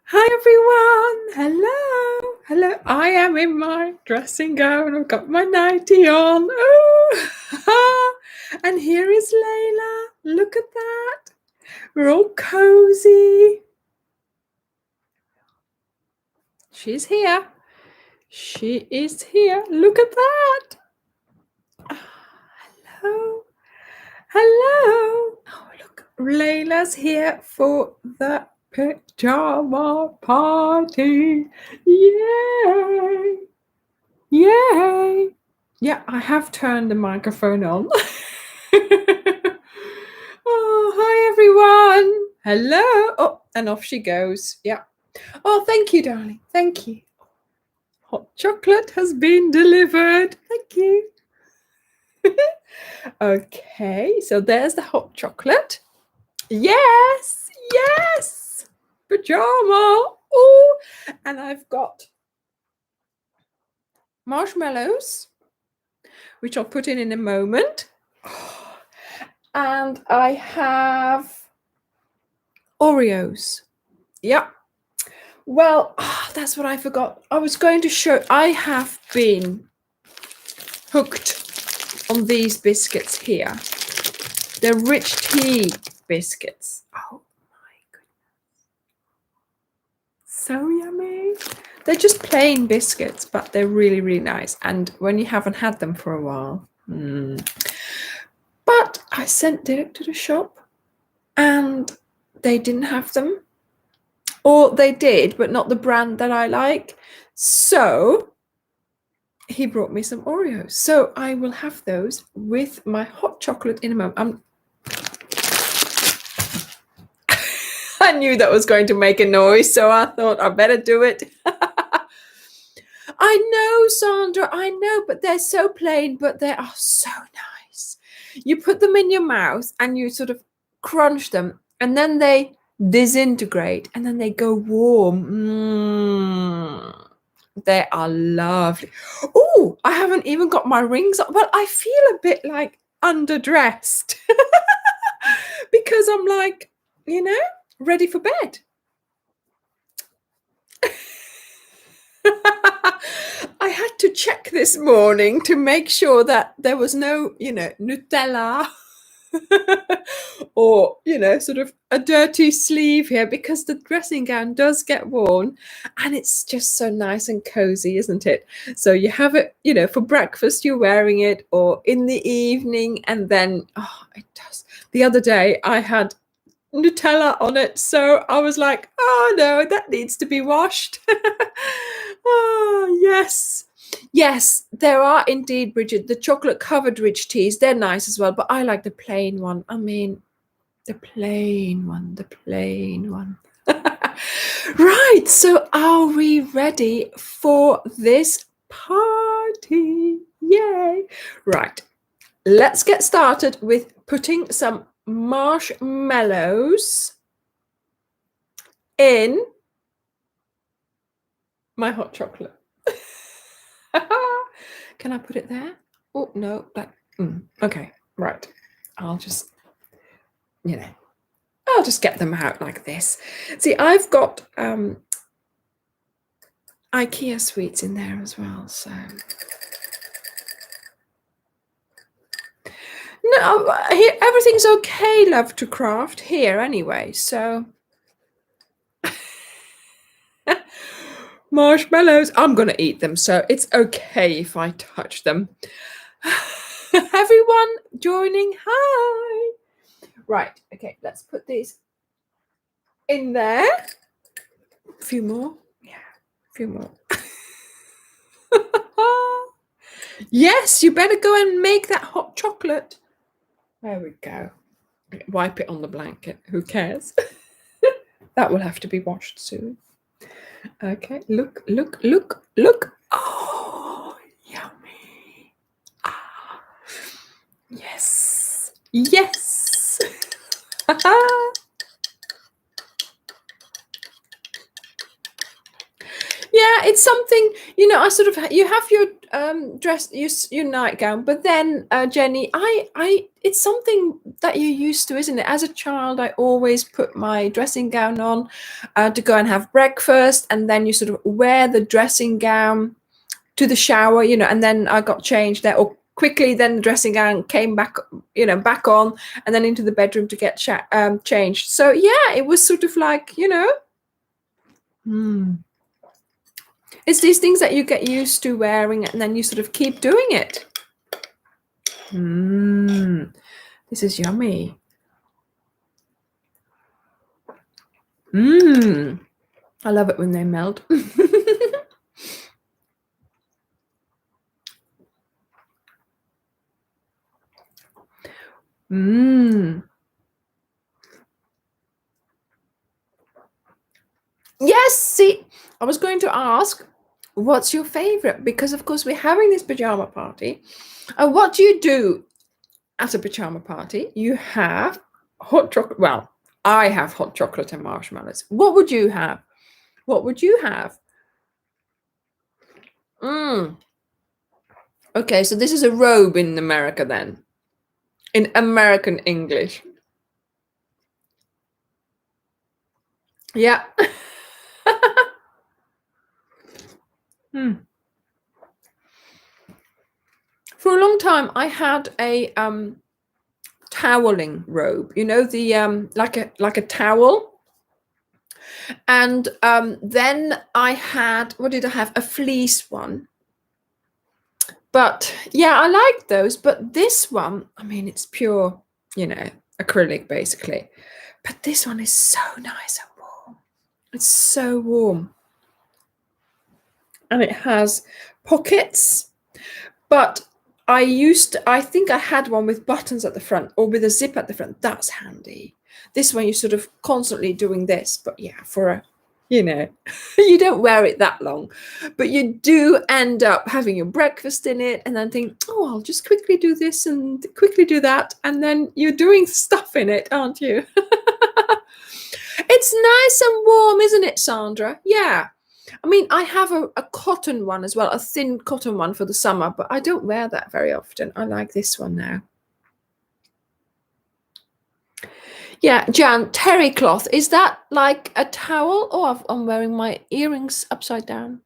Hi everyone! Hello! Hello! I am in my dressing gown. I've got my nightie on. Oh! And here is Layla. Look at that. We're all cozy. She's here. She is here. Look at that. Hello. Hello. Oh, look. Layla's here for the pajama party. Yay! Yay! Yeah, I have turned the microphone on. Oh, hi everyone. Hello. Oh, and off she goes. Yeah. Oh, thank you, darling. Thank you. Hot chocolate has been delivered. Thank you. Okay, so there's the hot chocolate. Yes, yes. Pajama. Oh, and I've got marshmallows, which I'll put in a moment. And I have Oreos. Yeah. Well, that's what I forgot. I was going to show. I have been hooked on these biscuits here. They're rich tea biscuits. Oh my goodness. So yummy. They're just plain biscuits, but they're really, really nice. And when you haven't had them for a while. But I sent it to the shop and they didn't have them. Or they did, but not the brand that I like. So he brought me some Oreos. So I will have those with my hot chocolate in a moment. I knew that was going to make a noise, so I thought I better do it. I know, Sandra, I know, but they're so plain, but they are so nice. You put them in your mouth and you sort of crunch them, and then they disintegrate and then they go warm. They are lovely. Oh, I haven't even got my rings on. Well, I feel a bit like underdressed because I'm like, ready for bed. I had to check this morning to make sure that there was no, Nutella or, sort of a dirty sleeve here, because the dressing gown does get worn and it's just so nice and cozy, isn't it? So you have it, for breakfast, you're wearing it, or in the evening, and then, it does. The other day I had Nutella on it, so I was like, oh no, that needs to be washed. Oh yes, there are indeed, Bridget, the chocolate covered rich teas. They're nice as well, but I like the plain one. I mean, the plain one. Right, so are we ready for this party? Yay. Right, let's get started with putting some marshmallows in my hot chocolate. Can I put it there? Oh no, okay, right. I'll just get them out like this. See, I've got IKEA sweets in there as well, so no, everything's okay, love to craft here anyway, so marshmallows, I'm gonna eat them, so it's okay if I touch them. Everyone joining, hi. Right, okay, let's put these in there. A few more. Yeah, a few more. Yes, you better go and make that hot chocolate. There we go. Wipe it on the blanket. Who cares? That will have to be washed soon. Okay, look. Oh, yummy. Ah. Yes. Yeah, it's something, you know, I sort of, you have your dress, your nightgown, but then Jenny, it's something that you're used to, isn't it? As a child, I always put my dressing gown on to go and have breakfast, and then you sort of wear the dressing gown to the shower, you know, and then I got changed there, or quickly then the dressing gown came back, you know, back on, and then into the bedroom to get changed. So yeah, it was sort of like, you know, it's these things that you get used to wearing, and then you sort of keep doing it. This is yummy. I love it when they melt. Yes, see, I was going to ask, what's your favorite? Because of course we're having this pajama party. What do you do at a pajama party? You have hot chocolate. Well, I have hot chocolate and marshmallows. What would you have? What would you have? Okay, so this is a robe in America then. In American English. Yeah. For a long time, I had a toweling robe. You know, the like a towel. And then I had, what did I have? A fleece one. But yeah, I like those. But this one, I mean, it's pure, you know, acrylic basically. But this one is so nice and warm. It's so warm. And it has pockets. But I think I had one with buttons at the front or with a zip at the front. That's handy. This one, you're sort of constantly doing this. But yeah, for a, you know, you don't wear it that long, but you do end up having your breakfast in it and then think, oh, I'll just quickly do this and quickly do that. And then you're doing stuff in it, aren't you? It's nice and warm, isn't it, Sandra? Yeah. I mean, I have a cotton one as well, a thin cotton one for the summer, but I don't wear that very often. I like this one now. Yeah, Jan, terry cloth. Is that like a towel? Oh, I'm wearing my earrings upside down.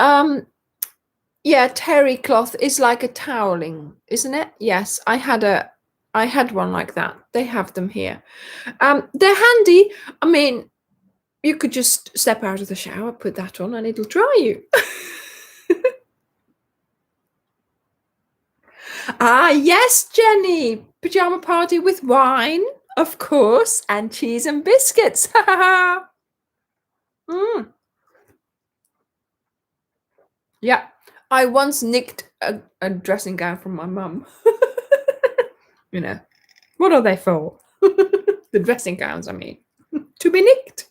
Yeah, terry cloth is like a toweling, isn't it? Yes, I had one like that. They have them here. They're handy. I mean, you could just step out of the shower, put that on, and it'll dry you. Ah, yes, Jenny. Pajama party with wine, of course, and cheese and biscuits. Yeah, I once nicked a dressing gown from my mum. You know, what are they for? The dressing gowns, I mean, to be nicked.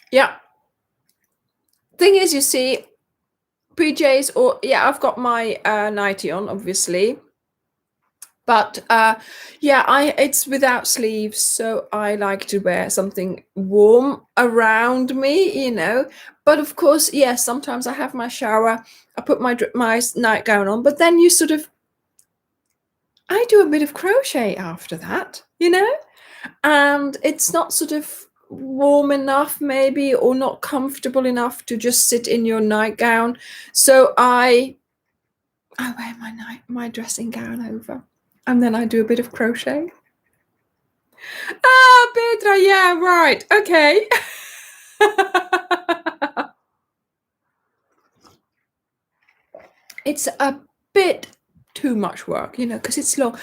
Yeah. Thing is, you see, PJs, or yeah, I've got my nightie on, obviously. But yeah, it's without sleeves, so I like to wear something warm around me, you know. But of course, yes, yeah, sometimes I have my shower, I put my nightgown on, but then you sort of, I do a bit of crochet after that, you know, and it's not sort of warm enough maybe, or not comfortable enough to just sit in your nightgown. So I wear my dressing gown over, and then I do a bit of crochet. Ah, Petra, yeah, right, okay. It's a bit too much work, you know, because it's long.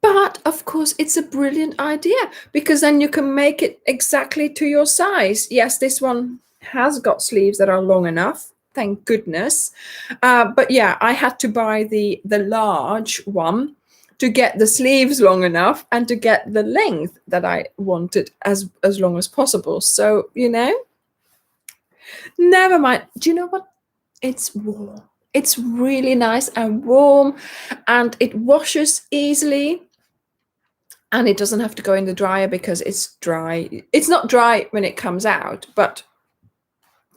But of course, it's a brilliant idea, because then you can make it exactly to your size. Yes, this one has got sleeves that are long enough, thank goodness. But yeah, I had to buy the large one to get the sleeves long enough and to get the length that I wanted as long as possible. So, you know, never mind. Do you know what? It's warm. It's really nice and warm, and it washes easily. And it doesn't have to go in the dryer because it's dry. It's not dry when it comes out, but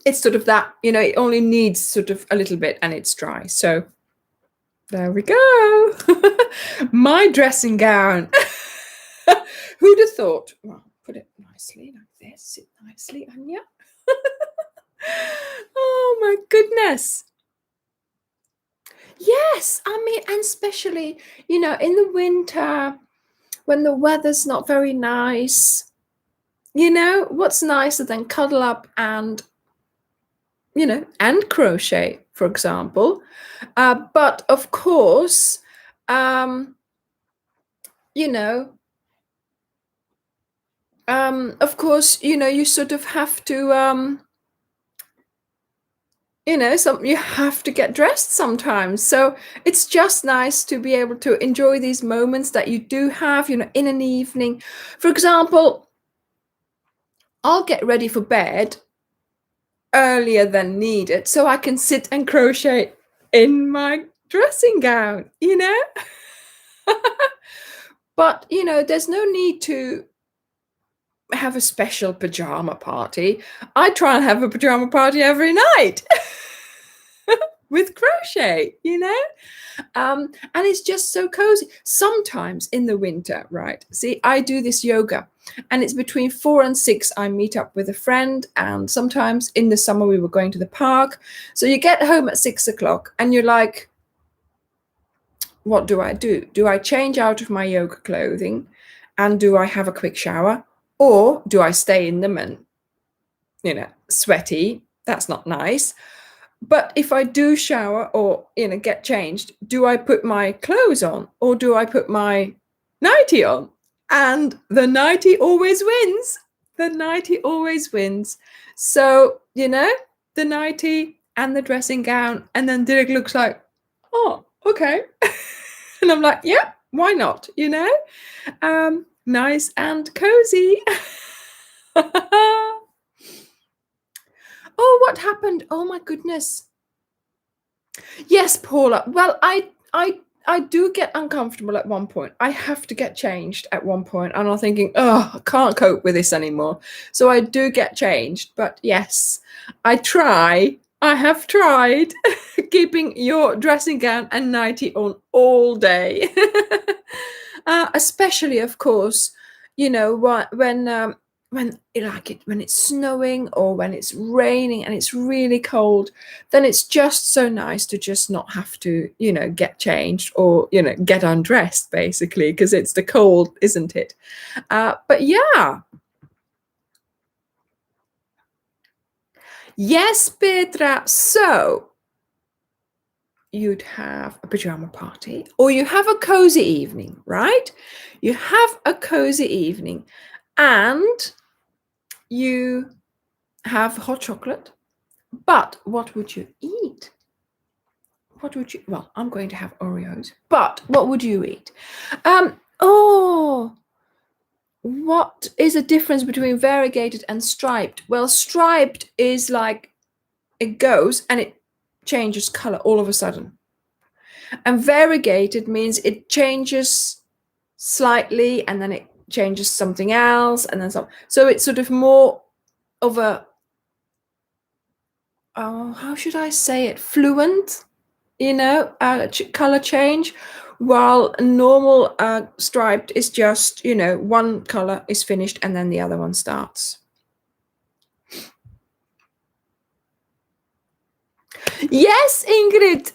it's sort of that, it only needs sort of a little bit and it's dry. So there we go. My dressing gown. Who'd have thought? Well, put it nicely like this. Sit nicely, Anja. Oh my goodness. Yes, I mean, and especially, in the winter when the weather's not very nice, what's nicer than cuddle up and, and crochet, for example. But of course, you sort of have to, you have to get dressed sometimes. So it's just nice to be able to enjoy these moments that you do have, in an evening. For example, I'll get ready for bed earlier than needed so I can sit and crochet in my dressing gown, But, there's no need to have a special pajama party. I try and have a pajama party every night with crochet, and it's just so cozy. Sometimes in the winter, right? See, I do this yoga and it's between 4 and 6. I meet up with a friend, and sometimes in the summer we were going to the park. So you get home at 6 o'clock and you're like, what do I do? Do I change out of my yoga clothing and do I have a quick shower? Or do I stay in them and, sweaty? That's not nice. But if I do shower or, get changed, do I put my clothes on or do I put my nightie on? And the nightie always wins. The nightie always wins. So, the nightie and the dressing gown. And then Dirk looks like, oh, okay. And I'm like, yeah, why not? Nice and cozy. Oh, what happened? Oh my goodness. Yes, Paula. Well, I do get uncomfortable at one point. I have to get changed at one point, and I'm thinking, oh, I can't cope with this anymore. So I do get changed. But yes, I have tried keeping your dressing gown and nightie on all day. Especially, of course, when it's snowing or when it's raining and it's really cold, then it's just so nice to just not have to, get changed or, get undressed, basically, because it's the cold, isn't it? But yeah. Yes, Petra. So you'd have a pajama party or you have a cozy evening, right? You have a cozy evening and you have hot chocolate. But what would you eat? Well, I'm going to have Oreos, but what would you eat? What is the difference between variegated and striped? Well, striped is like it goes and it changes color all of a sudden. And variegated means it changes slightly and then it changes something else and then something. So it's sort of more of a, how should I say it? Fluent, color change. While normal striped is just, one color is finished and then the other one starts. Yes, Ingrid.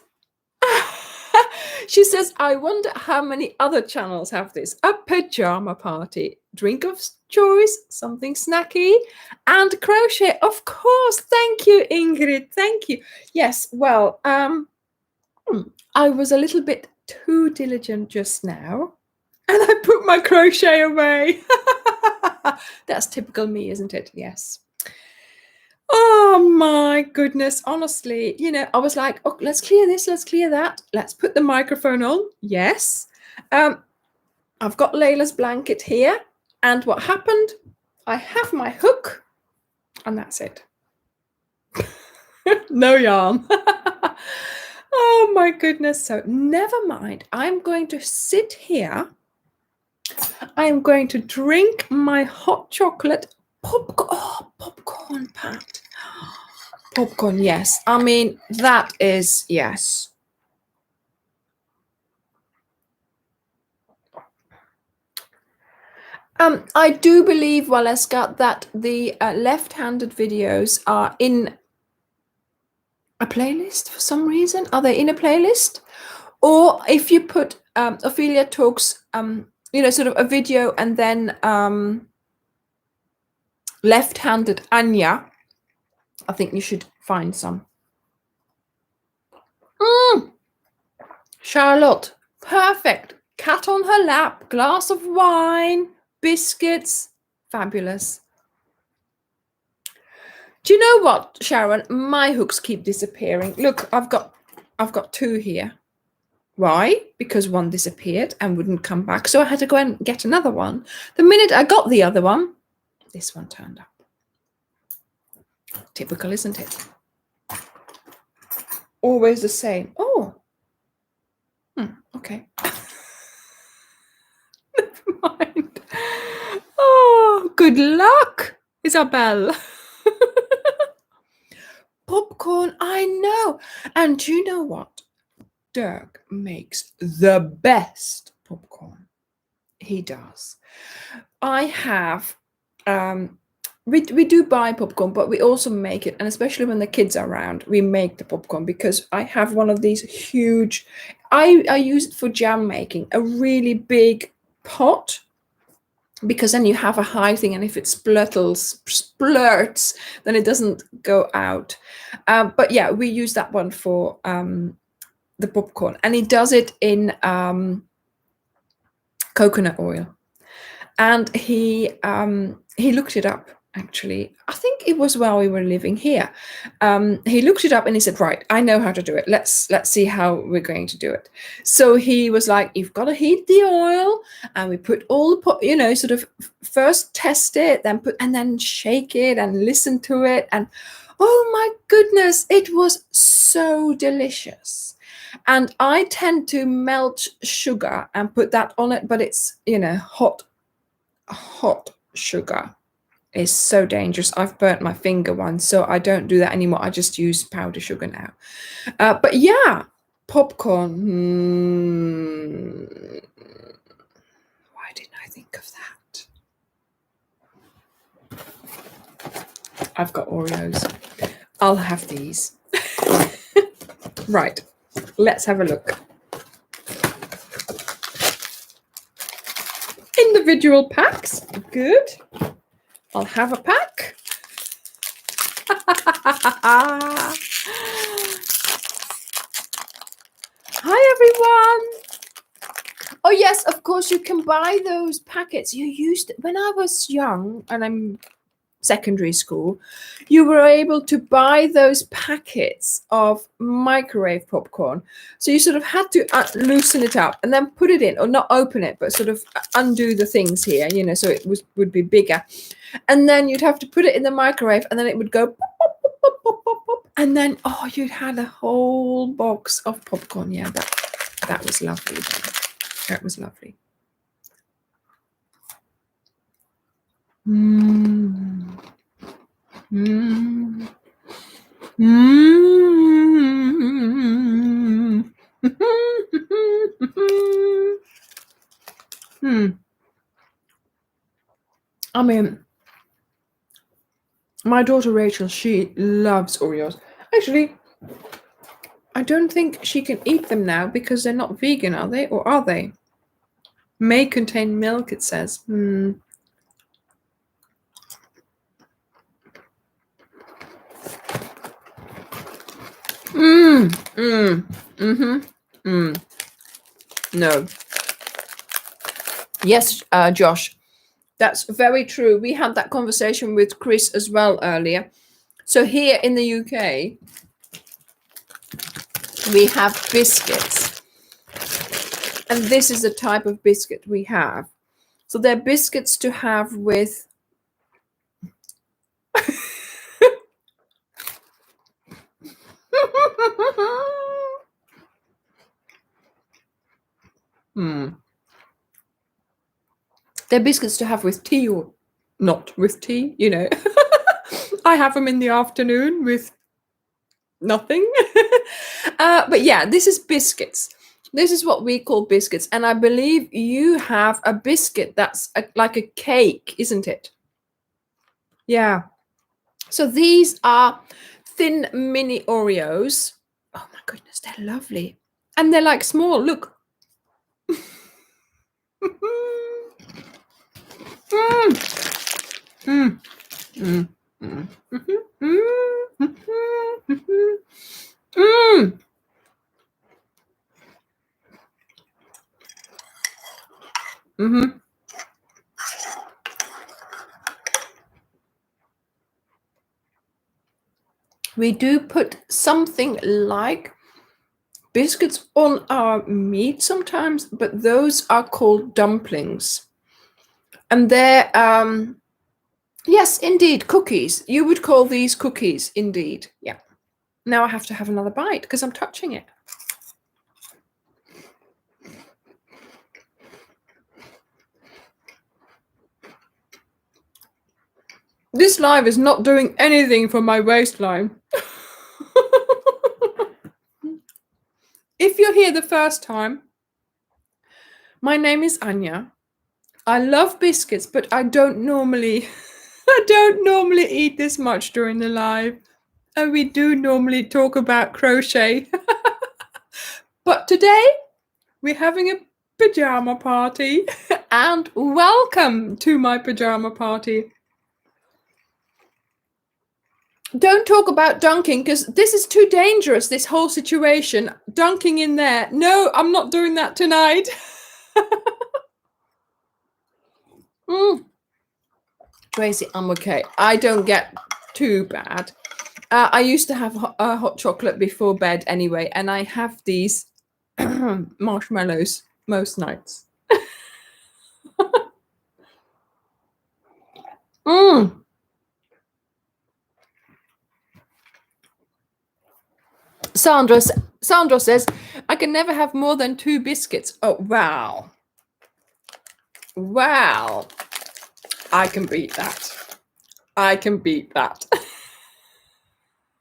She says, I wonder how many other channels have this. A pajama party, drink of choice, something snacky, and crochet. Of course. Thank you, Ingrid. Thank you. Yes, well, I was a little bit too diligent just now, and I put my crochet away. That's typical me, isn't it? Yes. Oh my goodness. Honestly, I was like, oh, let's clear this, let's clear that. Let's put the microphone on. Yes. I've got Layla's blanket here. And what happened? I have my hook and that's it. No yarn. Oh my goodness. So never mind. I'm going to sit here I am going to drink my hot chocolate popcorn. Oh, popcorn, Pat. Popcorn, yes. I mean, that is, yes. I do believe, Waleska, that the left-handed videos are in a playlist for some reason. Are they in a playlist? Or if you put Ophelia Talks, sort of a video and then left-handed Anja, I think you should find some. Charlotte, perfect. Cat on her lap, glass of wine, biscuits, fabulous. Do you know what, Sharon? My hooks keep disappearing. Look, I've got 2 here. Why? Because one disappeared and wouldn't come back. So I had to go and get another one. The minute I got the other one, this one turned up. Typical, isn't it? Always the same. Oh. Okay. Never mind. Oh, good luck, Isabel. Popcorn, I know. And do you know what? Dirk makes the best popcorn. He does. I have we do buy popcorn, but we also make it, and especially when the kids are around, we make the popcorn because I have one of these huge, I use it for jam making, a really big pot, because then you have a high thing, and if it splurts, then it doesn't go out. But yeah, we use that one for the popcorn, and he does it in coconut oil. And he looked it up, actually. I think it was while we were living here. He looked it up and he said, right, I know how to do it. Let's see how we're going to do it. So he was like, you've got to heat the oil, and we put all the, sort of first test it, and then shake it and listen to it. And oh my goodness, it was so delicious. And I tend to melt sugar and put that on it, but it's, hot sugar is so dangerous. I've burnt my finger once, so I don't do that anymore. I just use powder sugar now. But yeah, popcorn. Why didn't I think of that? I've got Oreos. I'll have these. Right, let's have a look. Individual packs, good. I'll have a pack. Hi everyone. Oh yes, of course you can buy those packets. You used when I was young, and I'm secondary school, you were able to buy those packets of microwave popcorn. So you sort of had to loosen it up and then put it in, or not open it, but sort of undo the things here, so it would be bigger. And then you'd have to put it in the microwave, and then it would go pop, pop, pop, pop, pop, pop, pop, and then you'd had a whole box of popcorn. Yeah, that was lovely. That was lovely. Mm. Mm. Mm. I mean, my daughter Rachel, she loves Oreos. Actually, I don't think she can eat them now because they're not vegan, are they? Or are they? May contain milk, it says. No. Yes, Josh, that's very true. We had that conversation with Chris as well earlier. So here in the UK, we have biscuits. And this is the type of biscuit we have. So they're biscuits to have with They're biscuits to have with tea or not with tea, you know. I have them in the afternoon with nothing. But yeah, this is biscuits. This is what we call biscuits. And I believe you have a biscuit that's like a cake, isn't it? Yeah. So these are thin mini Oreos. Oh my goodness, they're lovely. And they're like small, look. Mm. Mm. Mm. Mm. Mm. Mm-hmm. We do put something like biscuits on our meat sometimes, but those are called dumplings. And they're, yes, indeed, cookies. You would call these cookies, indeed. Yeah. Now I have to have another bite because I'm touching it. This live is not doing anything for my waistline. If you're here the first time, my name is Anja. I love biscuits, but I don't normally eat this much during the live. And we do normally talk about crochet. But today we're having a pajama party. And welcome to my pajama party. Don't talk about dunking because this is too dangerous, this whole situation. Dunking in there. No, I'm not doing that tonight. Tracy, I'm okay. I don't get too bad. I used to have hot chocolate before bed anyway, and I have these marshmallows most nights. Sandra says, I can never have more than 2 biscuits. Oh, wow. Wow. I can beat that. I can beat that.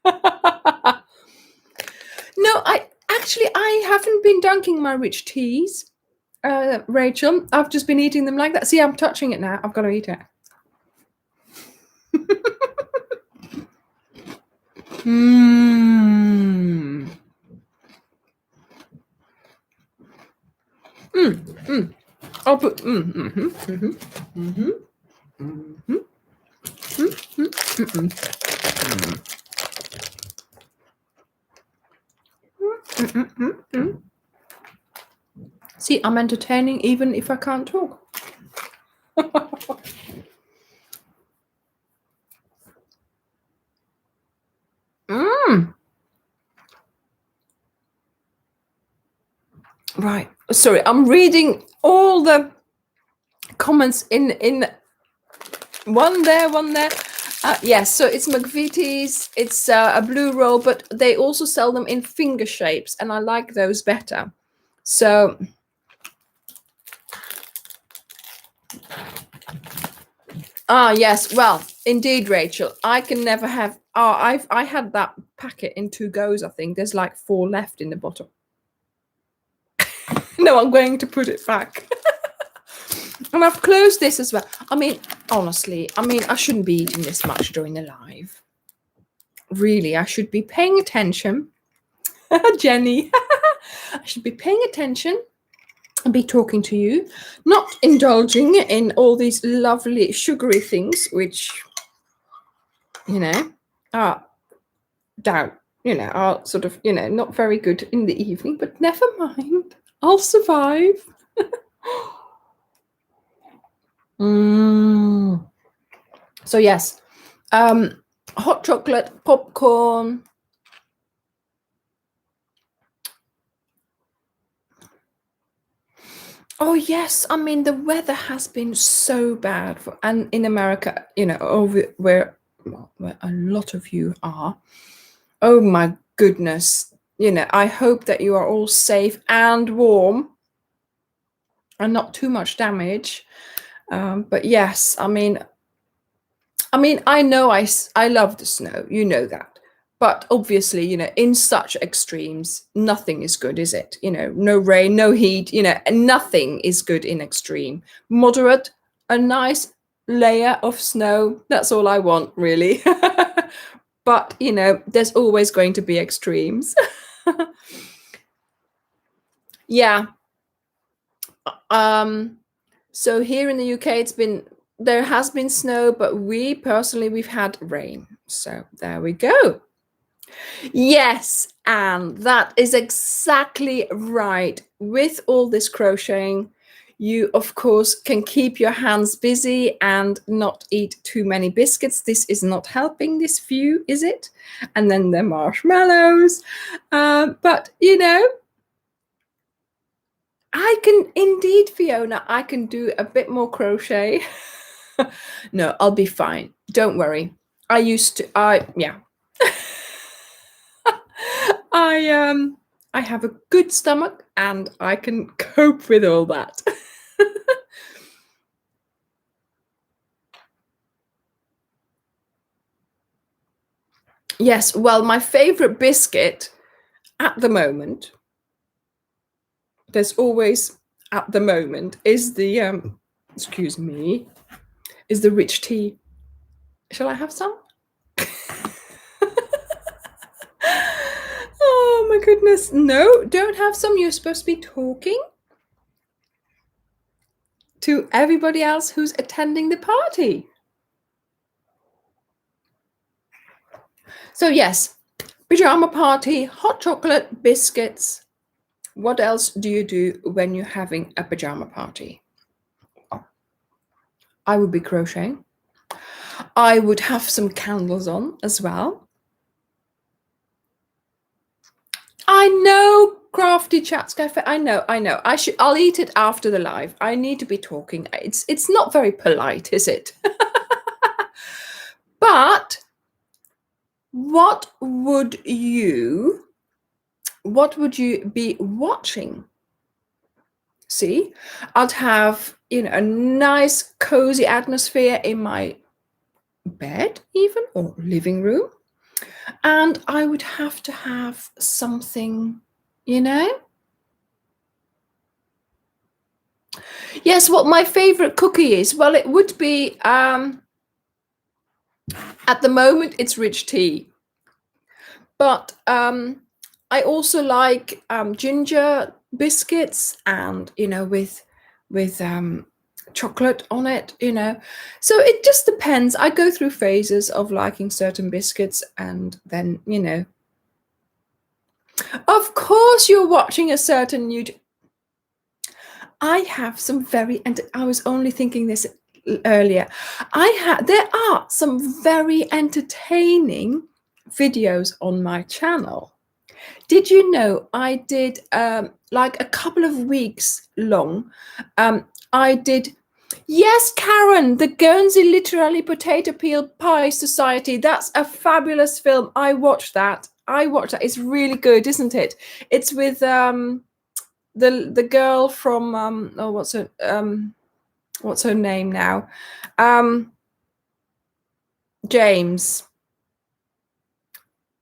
No, I haven't been dunking my rich teas, Rachel. I've just been eating them like that. See, I'm touching it now. I've got to eat it. Mmm. I'll put See, I'm entertaining even if I can't talk. Right. Sorry, I'm reading all the comments in one there. Yes, so it's McVitie's. It's a blue roll, but they also sell them in finger shapes, and I like those better. So, yes. Well, indeed, Rachel, I can never have. I had that packet in 2 goes. I think there's like 4 left in the bottom. No, I'm going to put it back. And I've closed this as well. I mean, honestly, I shouldn't be eating this much during the live. Really, I should be paying attention. Jenny. I should be paying attention and be talking to you, not indulging in all these lovely sugary things, which, are are sort of, not very good in the evening, but never mind. I'll survive. So yes, hot chocolate, popcorn. Oh yes, I mean the weather has been so bad, and in America, over where a lot of you are. Oh my goodness, I hope that you are all safe and warm, and not too much damage. But yes, I mean, I know I love the snow, you know that. But obviously, in such extremes, nothing is good, is it? No rain, no heat, and nothing is good in extreme. Moderate, a nice layer of snow, that's all I want, really. But, there's always going to be extremes. Yeah. So here in the UK, there has been snow, but we've had rain. So there we go. Yes, and that is exactly right. With all this crocheting, you of course can keep your hands busy and not eat too many biscuits. This is not helping this view, is it? And then the marshmallows. But I can indeed, Fiona, I can do a bit more crochet. No, I'll be fine. Don't worry. Yeah. I have a good stomach and I can cope with all that. Yes, well, my favorite biscuit at the moment, there's always at the moment, is the excuse me, is the rich tea. Shall I have some? Oh my goodness. No, don't have some. You're supposed to be talking to everybody else who's attending the party. So yes, pajama party, hot chocolate, biscuits. What else do you do when you're having a pajama party? I would be crocheting. I would have some candles on as well. I know, Crafty Chats Cafe. I know. I'll eat it after the live. I need to be talking. It's not very polite, is it? But what would you be watching? See, I'd have, a nice cozy atmosphere in my bed even, or living room. And I would have to have something, Yes, what my favorite cookie is? Well, it would be, at the moment, it's rich tea. But I also like ginger biscuits and, with chocolate on it, So it just depends. I go through phases of liking certain biscuits and then, Of course you're watching a certain YouTube. I have some and I was only thinking this earlier. There are some very entertaining videos on my channel. Did you know I did like a couple of weeks long? I did. Yes, Karen, the Guernsey Literary Potato Peel Pie Society. That's a fabulous film. I watched that. It's really good, isn't it? It's with the girl from what's her name now?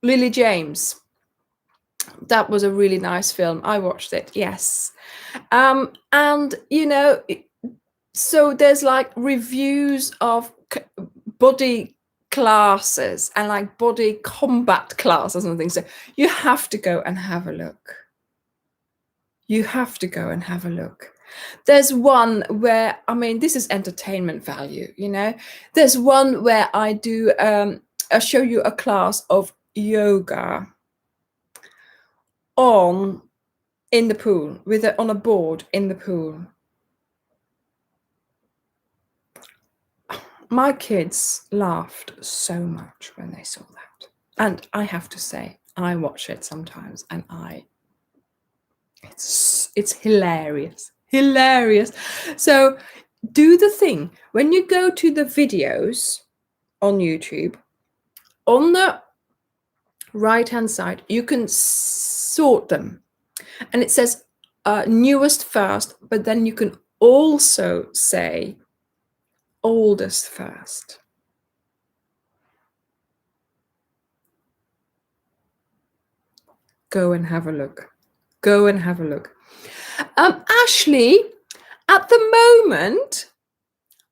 Lily James. That was a really nice film. I watched it. Yes. And so there's like reviews of body classes and like body combat class or something. So you have to go and have a look. There's one where, this is entertainment value, There's one where I show you a class of yoga in the pool on a board in the pool. My kids laughed so much when they saw that. And I have to say, I watch it sometimes and it's hilarious. Hilarious. So do the thing. When you go to the videos on YouTube, on the right-hand side, you can sort them. And it says newest first, but then you can also say oldest first. Go and have a look. Go and have a look. Ashley, at the moment,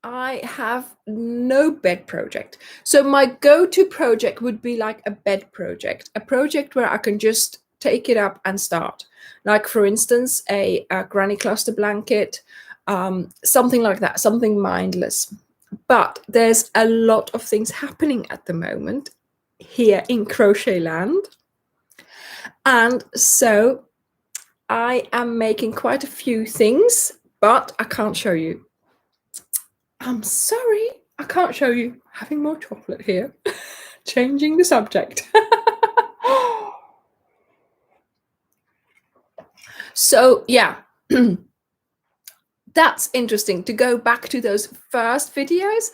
I have no bed project. So my go-to project would be like a bed project, a project where I can just take it up and start. Like, for instance, a granny cluster blanket, something like that, something mindless. But there's a lot of things happening at the moment here in Crochet Land. And so I am making quite a few things, but I can't show you. I'm sorry, I can't show you. Having more chocolate here. Changing the subject. So yeah, that's interesting to go back to those first videos.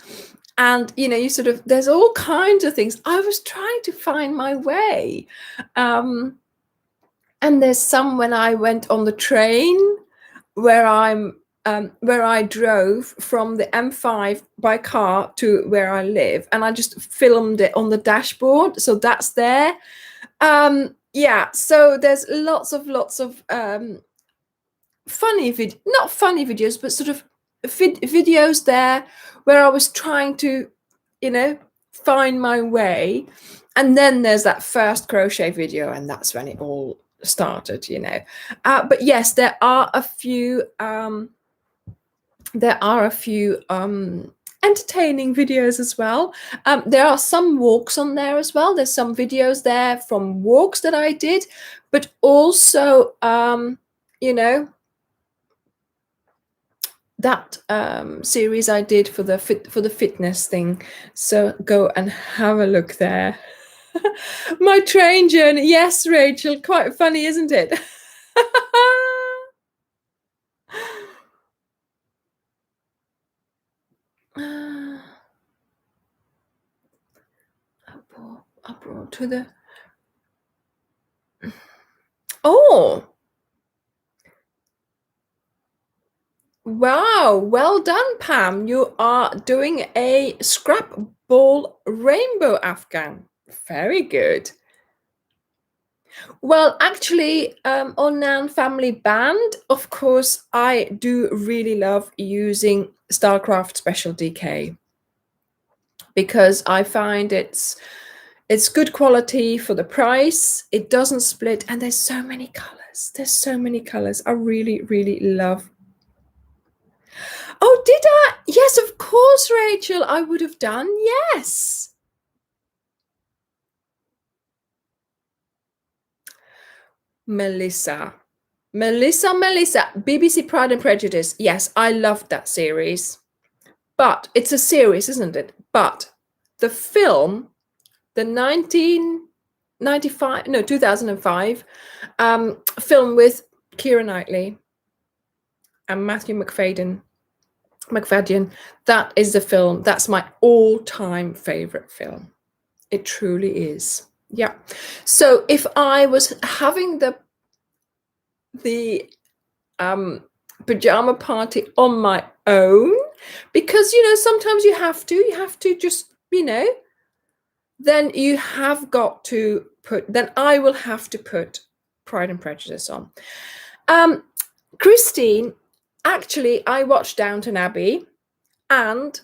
And, you know, you sort of, there's all kinds of things. I was trying to find my way. And there's some when I went on the train where I drove from the M5 by car to where I live, and I just filmed it on the dashboard. So that's there. Yeah, so there's lots of not funny videos, but sort of videos there where I was trying to, you know, find my way. And then there's that first crochet video, and that's when it all started, you know. But yes, there are a few entertaining videos as well. There are some walks on there as well. There's some videos there from walks that I did, but also you know, that series I did for the fitness thing. So go and have a look there. My train journey. Yes, Rachel, quite funny, isn't it? I brought to the... Oh, wow, well done, Pam. You are doing a scrap ball rainbow afghan. Very good. Well, actually, on Nan Family Band, of course, I do really love using Starcraft Special DK, because I find it's good quality for the price. It doesn't split, and there's so many colors. There's so many colors. I really, really love. Oh, did I? Yes, of course, Rachel, I would have done. Yes. Melissa, BBC Pride and Prejudice. Yes, I loved that series. But it's a series, isn't it? But the film, the 2005 film with Keira Knightley and Matthew McFadden, that is the film. That's my all-time favorite film. It truly is. Yeah. So if I was having the pajama party on my own, because, you know, sometimes you have to just, you know, then you have got to then I will have to put Pride and Prejudice on. Christine, actually, I watched Downton Abbey, and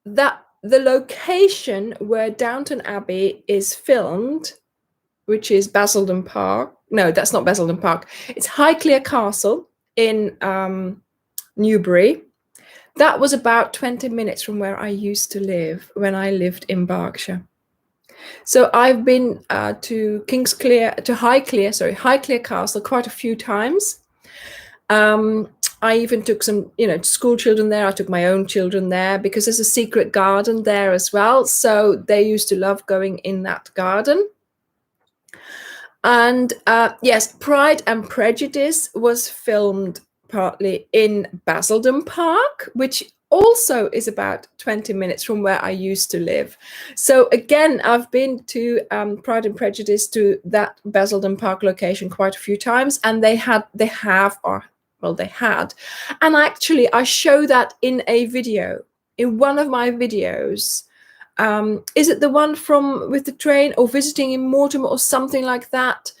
that the location where Downton Abbey is filmed, which is Basildon Park. No, that's not Basildon Park. It's Highclere Castle in Newbury. That was about 20 minutes from where I used to live when I lived in Berkshire. So I've been to Highclere Castle quite a few times. I even took some, you know, school children there. I took my own children there because there's a secret garden there as well. So they used to love going in that garden. And yes, Pride and Prejudice was filmed partly in Basildon Park, which also is about 20 minutes from where I used to live. So again, I've been to Pride and Prejudice, to that Basildon Park location quite a few times, and they had. And actually I show that in a video in one of my videos. Is it the one from with the train or visiting in Mortimer or something like that?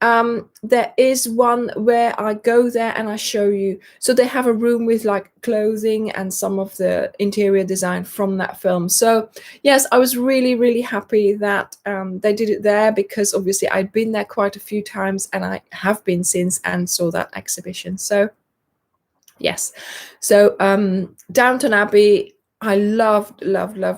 There is one where I go there and I show you. So they have a room with like clothing and some of the interior design from that film. So yes, I was really, really happy that they did it there, because obviously I'd been there quite a few times, and I have been since and saw that exhibition. So yes. So Downton Abbey, I loved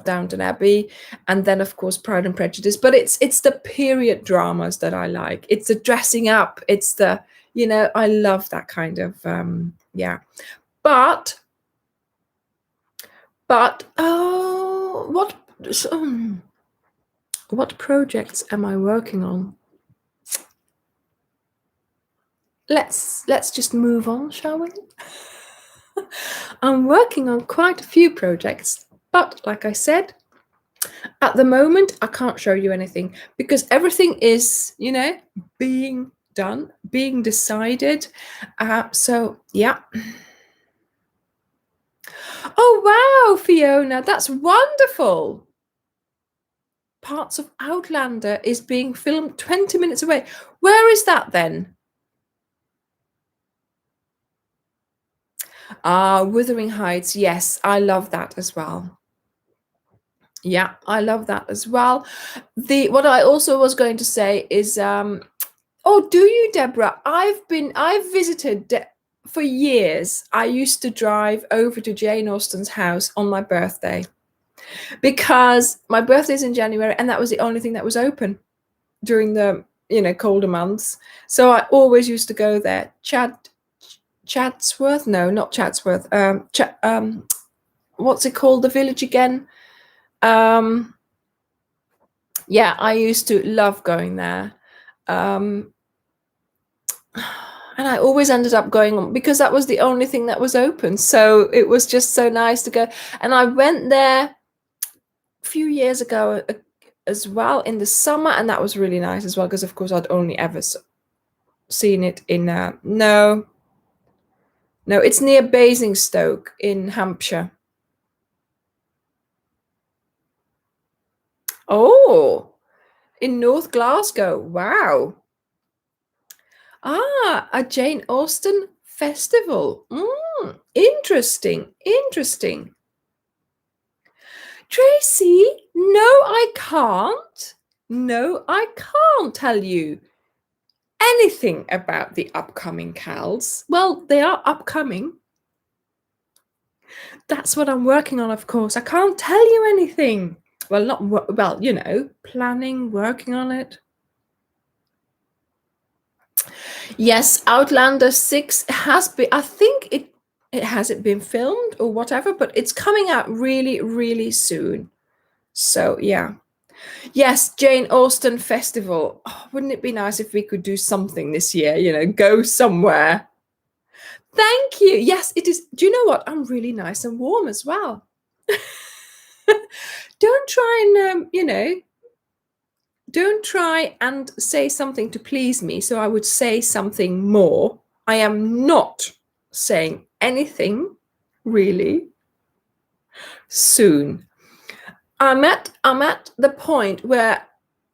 Downton Abbey, and then of course Pride and Prejudice. But it's the period dramas that I like. It's the dressing up. It's the, you know, I love that kind of yeah. But oh, what projects am I working on? Let's just move on, shall we? I'm working on quite a few projects, but like I said, at the moment, I can't show you anything because everything is, you know, being done, being decided. So, yeah. Oh, wow, Fiona, that's wonderful. Parts of Outlander is being filmed 20 minutes away. Where is that then? Wuthering Heights. Yes, I love that as well. Yeah, I love that as well. What I also was going to say is, oh, do you, Deborah? I've visited for years. I used to drive over to Jane Austen's house on my birthday, because my birthday's in January, and that was the only thing that was open during the, you know, colder months. So I always used to go there. Chatsworth? No, not Chatsworth. What's it called? The village again? Yeah, I used to love going there. And I always ended up going on because that was the only thing that was open. So it was just so nice to go. And I went there a few years ago as well in the summer, and that was really nice as well, because of course I'd only ever seen it in no, it's near Basingstoke in Hampshire. Oh, in North Glasgow. Wow. A Jane Austen festival. Interesting. Tracy, no, I can't. No, I can't tell you anything about the upcoming CALs. Well, they are upcoming. That's what I'm working on, of course. I can't tell you anything. Well, well, you know, planning, working on it. Yes, Outlander 6 has been, I think it hasn't been filmed or whatever, but it's coming out really, really soon. So, yeah. Yes, Jane Austen Festival. Oh, wouldn't it be nice if we could do something this year, you know, go somewhere? Thank you. Yes, it is. Do you know what? I'm really nice and warm as well. Don't try and, you know, don't try and say something to please me. So I would say something more. I am not saying anything really soon. I'm at the point where,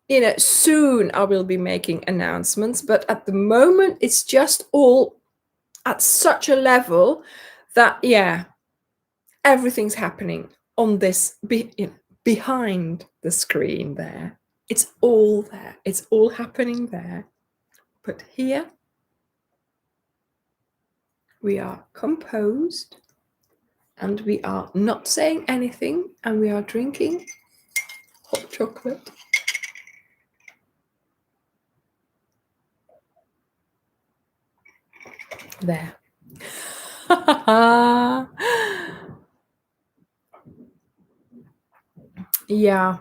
you know, soon I will be making announcements, but at the moment it's just all at such a level that, yeah, everything's happening on this, behind the screen there. It's all there. It's all happening there. But here we are composed, and we are not saying anything, and we are drinking hot chocolate. There. Yeah.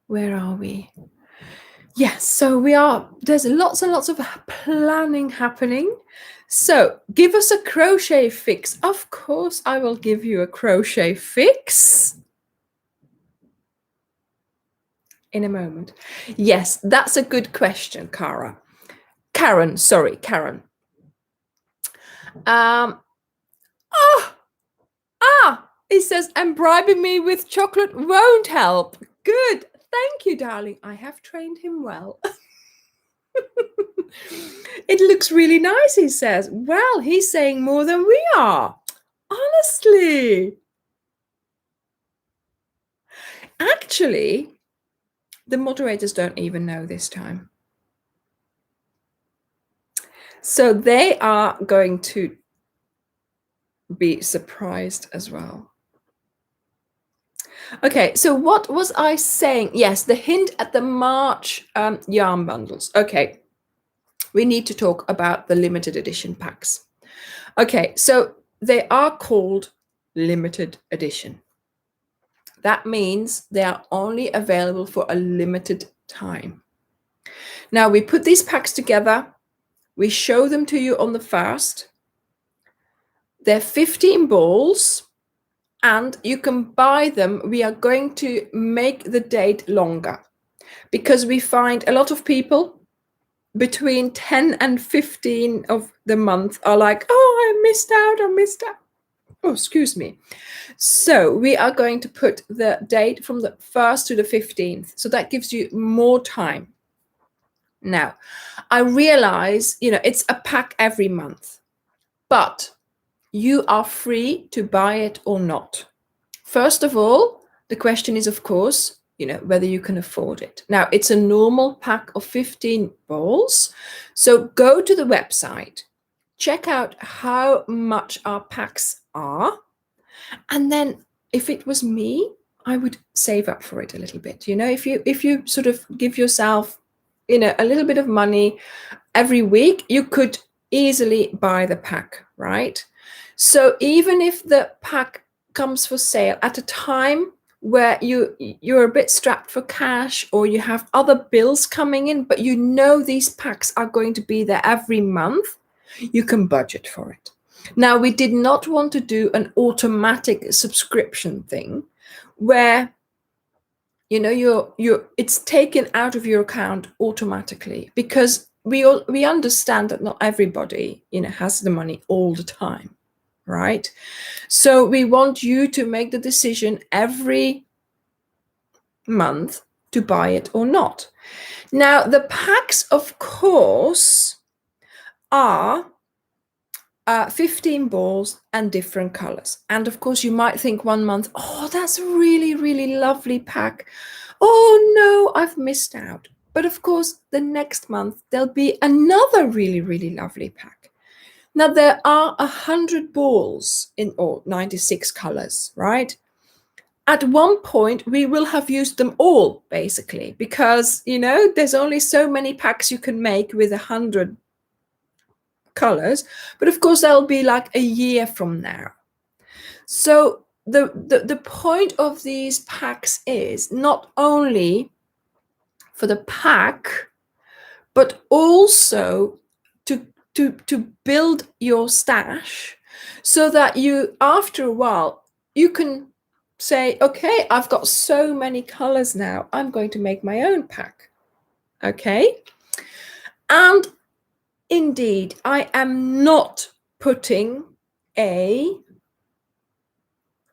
Where are we? Yes, so there's lots and lots of planning happening. So give us a crochet fix. Of course, I will give you a crochet fix in a moment. Yes, that's a good question, Karen. Sorry, Karen. He says, and bribing me with chocolate won't help. Good. Thank you, darling. I have trained him well. It looks really nice, he says. Well, he's saying more than we are. Honestly. Actually, the moderators don't even know this time. So they are going to be surprised as well. Okay, so what was I saying? Yes, the hint at the March yarn bundles. Okay, we need to talk about the limited edition packs. Okay, so they are called limited edition. That means they are only available for a limited time. Now we put these packs together. We show them to you on the 1st. They're 15 balls. And you can buy them. We are going to make the date longer because we find a lot of people between 10 and 15 of the month are like, oh, I missed out. Oh, excuse me. So we are going to put the date from the 1st to the 15th. So that gives you more time. Now, I realize, it's a pack every month, but you are free to buy it or not. First of all, the question is, of course, whether you can afford it. Now, it's a normal pack of 15 balls. So go to the website, check out how much our packs are. And then if it was me, I would save up for it a little bit. If you sort of give yourself, a little bit of money every week, you could easily buy the pack, right? So even if the pack comes for sale at a time where you're a bit strapped for cash or you have other bills coming in, but these packs are going to be there every month, you can budget for it. Now, we did not want to do an automatic subscription thing where it's taken out of your account automatically, because we understand that not everybody has the money all the time, right? So we want you to make the decision every month to buy it or not. Now, the packs, of course, are 15 balls and different colors. And of course, you might think one month, oh, that's a really, really lovely pack. Oh, no, I've missed out. But of course, the next month, there'll be another really, really lovely pack. Now, there are 100 balls in all 96 colors, right? At one point, we will have used them all, basically, because, there's only so many packs you can make with 100 colors. But of course, that'll be like a year from now. So the point of these packs is not only for the pack, but also to build your stash so that you, after a while, you can say, okay, I've got so many colors now, I'm going to make my own pack. Okay. And indeed, I am not putting a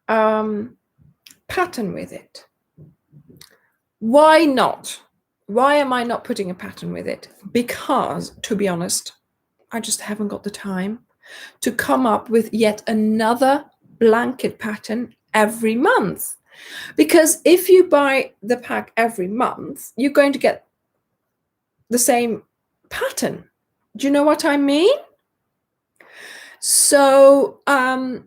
pattern with it. Why not? Why am I not putting a pattern with it? Because, to be honest, I just haven't got the time to come up with yet another blanket pattern every month. Because if you buy the pack every month, you're going to get the same pattern. Do you know what I mean? So I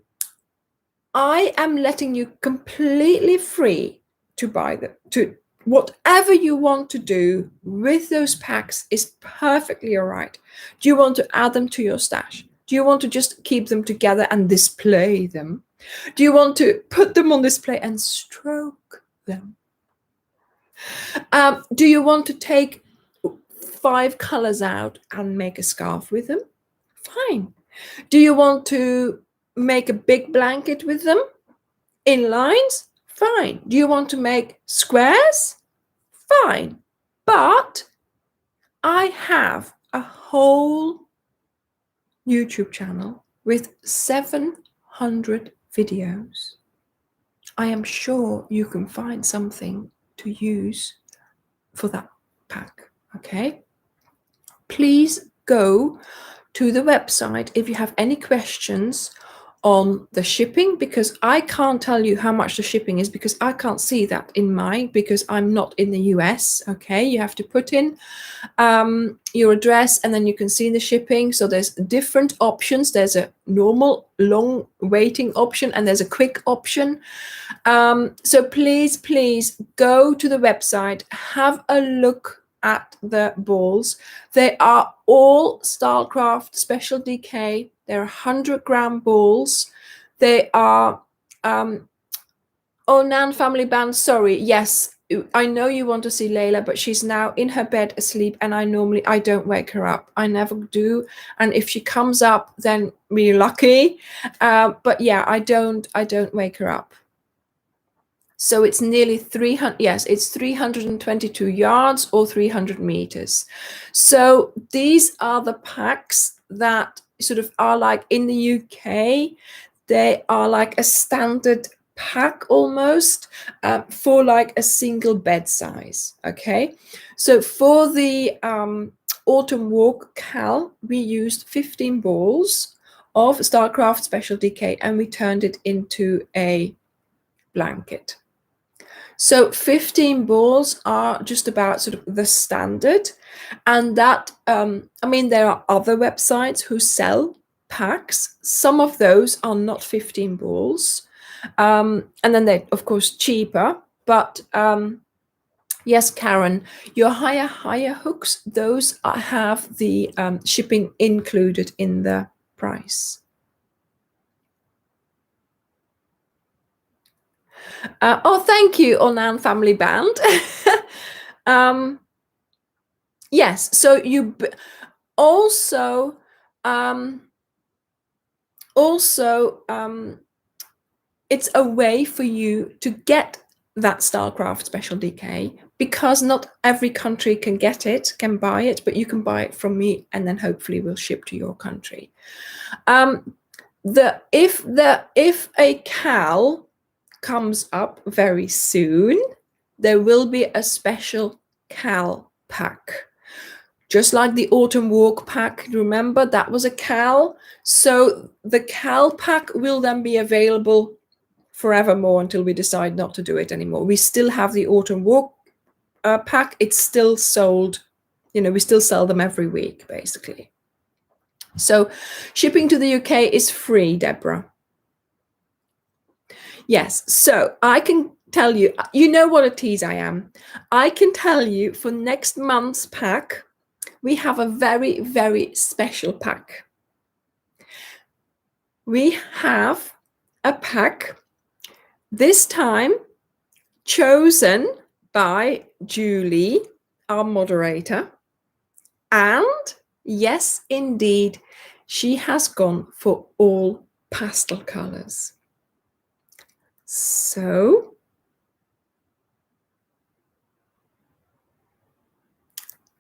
am letting you completely free to buy to whatever you want to do with those packs is perfectly all right. Do you want to add them to your stash? Do you want to just keep them together and display them? Do you want to put them on display and stroke them? Do you want to take 5 colors out and make a scarf with them? Fine. Do you want to make a big blanket with them in lines? Fine. Do you want to make squares? Fine. But I have a whole YouTube channel with 700 videos I am sure you can find something to use for that pack. Okay, please go to the website if you have any questions on the shipping, because I can't tell you how much the shipping is because I can't see that in mine because I'm not in the US. Okay, you have to put in your address and then you can see the shipping. So there's different options. There's a normal long waiting option and there's a quick option. So please go to the website, have a look at the balls. They are all Stylecraft Special DK. They're 100-gram balls. They are oh, Nan family band, sorry, yes, I know you want to see Layla, but she's now in her bed asleep and I don't wake her up. I never do. And if she comes up, then we're lucky. But yeah, I don't wake her up. So it's nearly 300, yes, it's 322 yards or 300 meters. So these are the packs that sort of are like in the UK, they are like a standard pack almost for like a single bed size. Okay, so for the autumn walk Cal, we used 15 balls of Stylecraft Special DK and we turned it into a blanket. So 15 balls are just about sort of the standard, and that I mean there are other websites who sell packs. Some of those are not 15 balls, and then they're of course cheaper. But yes, Karen, your higher hooks, those have the shipping included in the price. Oh, thank you, Onan Family Band. Yes, so you also it's a way for you to get that Stylecraft Special DK because not every country can get it, can buy it, but you can buy it from me and then hopefully we'll ship to your country. If a Cal comes up very soon, there will be a special Cal pack. Just like the autumn walk pack, remember that was a Cal. So the Cal pack will then be available forevermore until we decide not to do it anymore. We still have the autumn walk pack. It's still sold. You know, we still sell them every week, basically. So shipping to the UK is free, Deborah. Yes, so I can tell you, you know what a tease I am. I can tell you for next month's pack, we have a very, very special pack. We have a pack, this time chosen by Julie, our moderator. And yes, indeed, she has gone for all pastel colors. So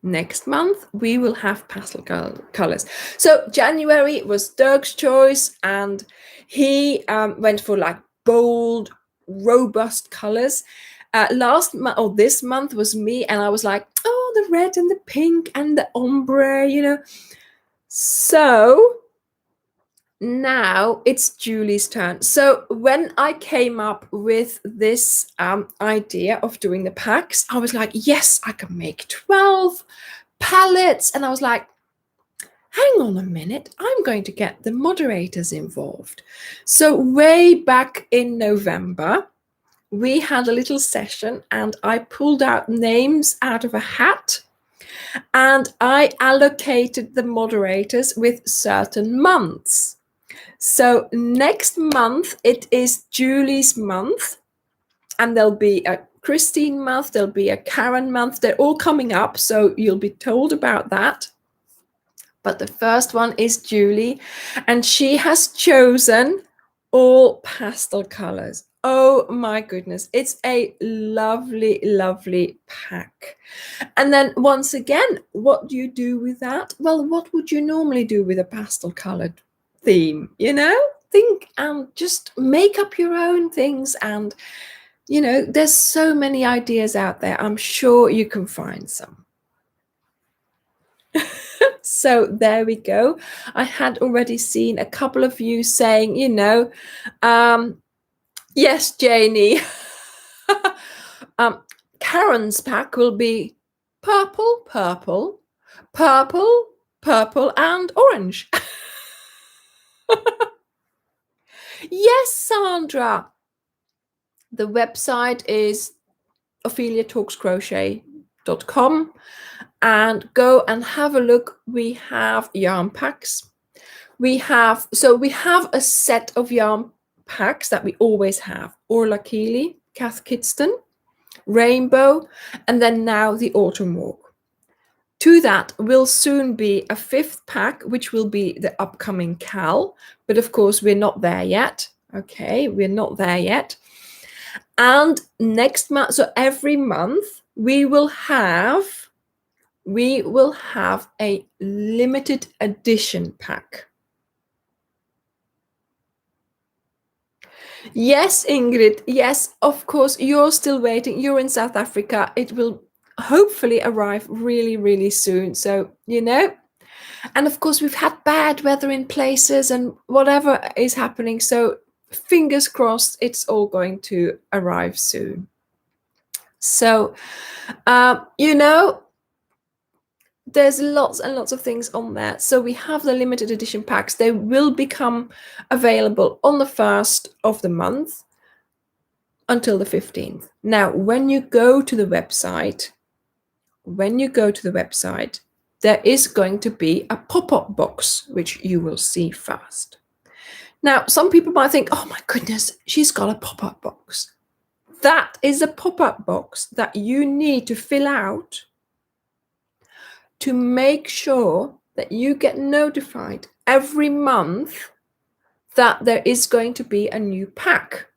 next month we will have pastel colors. So January was Dirk's choice and he went for like bold, robust colors. This month was me, and I was like, oh, the red and the pink and the ombre, you know. So now it's Julie's turn. So when I came up with this idea of doing the packs, I was like, yes, I can make 12 palettes. And I was like, hang on a minute, I'm going to get the moderators involved. So way back in November, we had a little session and I pulled out names out of a hat and I allocated the moderators with certain months. So next month, it is Julie's month, and there'll be a Christine month, there'll be a Karen month. They're all coming up, so you'll be told about that. But the first one is Julie, and she has chosen all pastel colors. Oh my goodness, it's a lovely, lovely pack. And then once again, what do you do with that? Well, what would you normally do with a pastel colored theme, you know? think and just make up your own things. And there's so many ideas out there. I'm sure you can find some. So there we go. I had already seen a couple of you saying, yes, Janie. Karen's pack will be purple, purple, purple, purple, and orange. Yes, Sandra. The website is opheliatalkscrochet.com, and go and have a look. We have yarn packs. We have a set of yarn packs that we always have. Orla Keeley, Kath Kidston, Rainbow, and then now the Autumn Walk. To that will soon be a 5th pack, which will be the upcoming Cal. But of course, we're not there yet. Okay, we're not there yet. And next month, so every month, we will have a limited edition pack. Yes, Ingrid. Yes, of course. You're still waiting. You're in South Africa. It will hopefully arrive really, really soon. So, and of course, we've had bad weather in places and whatever is happening. So fingers crossed, it's all going to arrive soon. So, there's lots and lots of things on there. So we have the limited edition packs. They will become available on the 1st of the month until the 15th. Now, when you go to the website, there is going to be a pop-up box, which you will see first. Now, some people might think, oh my goodness, she's got a pop-up box. That is a pop-up box that you need to fill out to make sure that you get notified every month that there is going to be a new pack.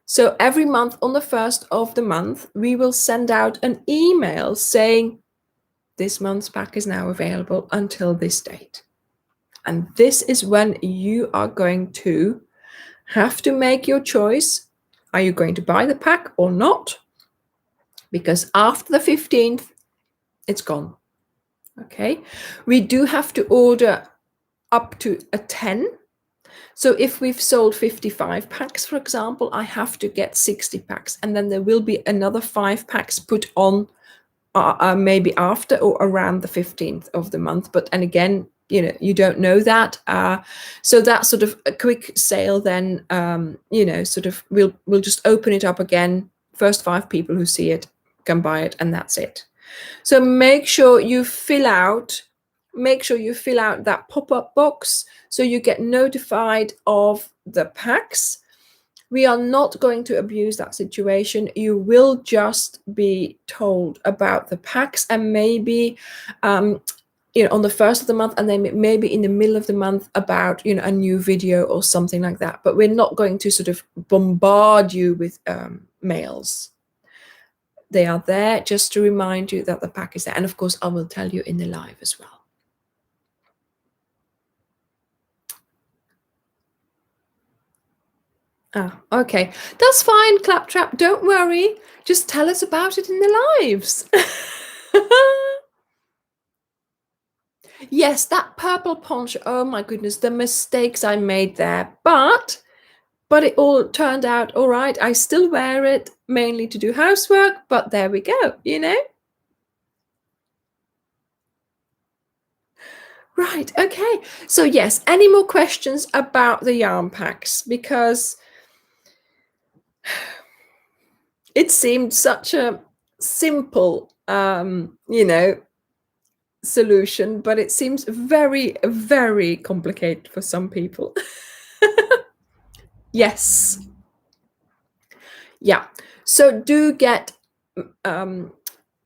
So every month on the 1st of the month, we will send out an email saying this month's pack is now available until this date. And this is when you are going to have to make your choice. Are you going to buy the pack or not? Because after the 15th, it's gone. Okay, we do have to order up to a 10. So if we've sold 55 packs, for example, I have to get 60 packs. And then there will be another 5 packs put on maybe after or around the 15th of the month. But, and again, you don't know that. So that's sort of a quick sale then, sort of we'll just open it up again. First 5 people who see it can buy it, and that's it. So make sure you fill out that pop-up box so you get notified of the packs. We are not going to abuse that situation. You will just be told about the packs, and maybe on the 1st of the month, and then maybe in the middle of the month about a new video or something like that. But we're not going to sort of bombard you with mails. They are there just to remind you that the pack is there. And of course, I will tell you in the live as well. Okay. That's fine, Claptrap. Don't worry. Just tell us about it in the lives. Yes, that purple poncho. Oh my goodness, the mistakes I made there. But it all turned out all right. I still wear it mainly to do housework, but there we go, Right, okay. So yes, any more questions about the yarn packs? Because it seemed such a simple, solution, but it seems very, very complicated for some people. Yes. Yeah. So do get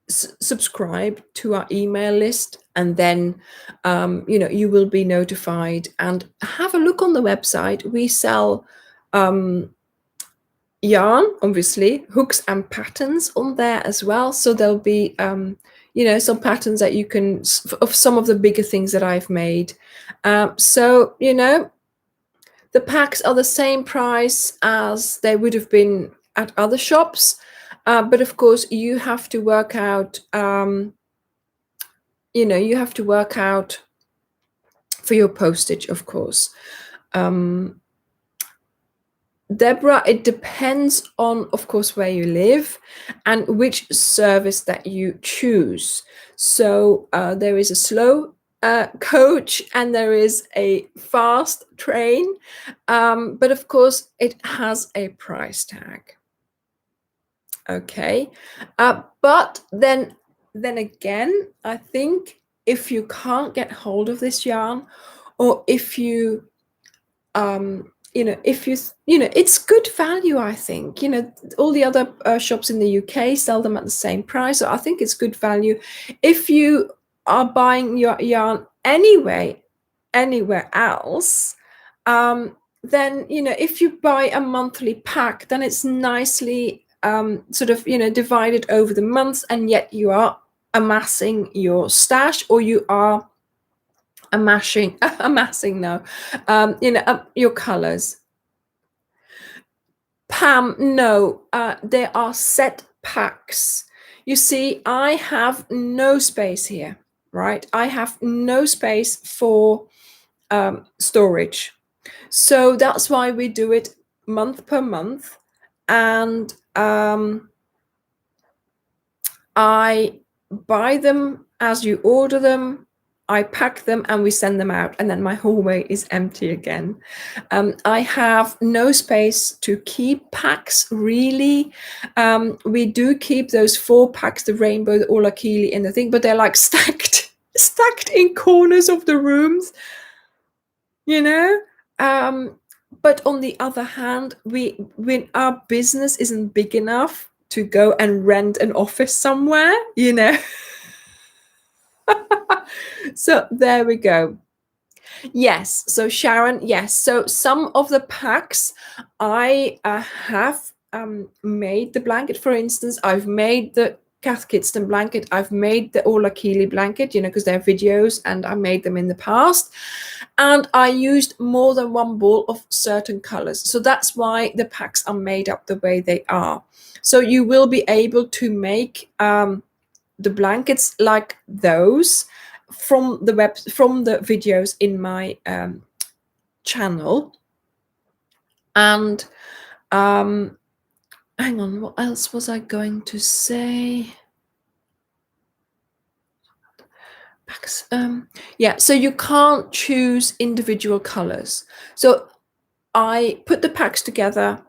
subscribe to our email list, and then you will be notified. And have a look on the website. We sell yarn, obviously, hooks and patterns on there as well. So there'll be some patterns that you can of some of the bigger things that I've made. So The packs are the same price as they would have been at other shops, but of course you have to work out. You have to work out for your postage, of course. Deborah, it depends on, of course, where you live and which service that you choose. So there is a slow coach and there is a fast train, but of course it has a price tag. Okay, but then again, I think if you can't get hold of this yarn, or if you it's good value. I think all the other shops in the UK sell them at the same price, so I think it's good value. If you are buying your yarn anywhere else, then if you buy a monthly pack, then it's nicely sort of divided over the months, and yet you are amassing your stash, or you are amassing no your colors. Pam, no, there are set packs. You see, I have no space here, right? I have no space for storage, so that's why we do it month per month. And I buy them as you order them, I pack them, and we send them out, and then my hallway is empty again. I have no space to keep packs, really. We do keep those 4 packs, the rainbow, the Ola Keely, and the thing, but they're like stacked in corners of the rooms, but on the other hand, when our business isn't big enough to go and rent an office somewhere, So there we go. Yes. So Sharon, yes. So some of the packs I have made the blanket. For instance, I've made the Kath Kidston blanket. I've made the Ola Keely blanket, because they're videos and I made them in the past. And I used more than one ball of certain colors. So that's why the packs are made up the way they are. So you will be able to make the blankets like those from the videos in my channel. And hang on, what else was I going to say? Yeah, so you can't choose individual colors. So I put the packs together,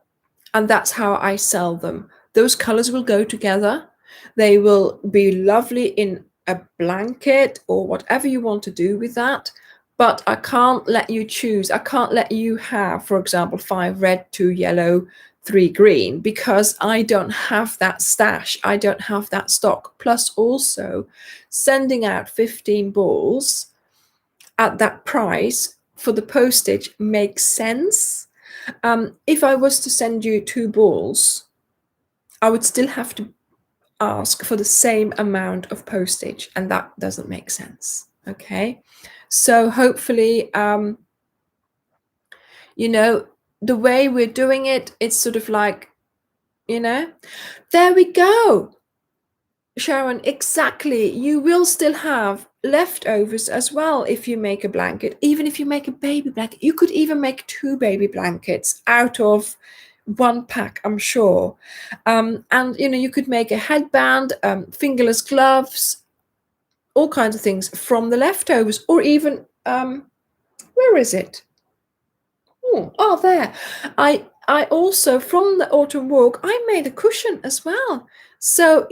and that's how I sell them. Those colors will go together. They will be lovely in a blanket or whatever you want to do with that. But I can't let you choose. I can't let you have, for example, 5 red, 2 yellow, 3 green, because I don't have that stash. I don't have that stock. Plus also sending out 15 balls at that price for the postage makes sense. If I was to send you 2 balls, I would still have to ask for the same amount of postage, and that doesn't make sense. Okay, so hopefully the way we're doing it, it's sort of like, there we go, Sharon, exactly. You will still have leftovers as well if you make a blanket. Even if you make a baby blanket, you could even make 2 baby blankets out of 1 pack, I'm sure. And you could make a headband, fingerless gloves, all kinds of things from the leftovers. Or even where is it? Oh, there. I also, from the autumn walk, I made a cushion as well. So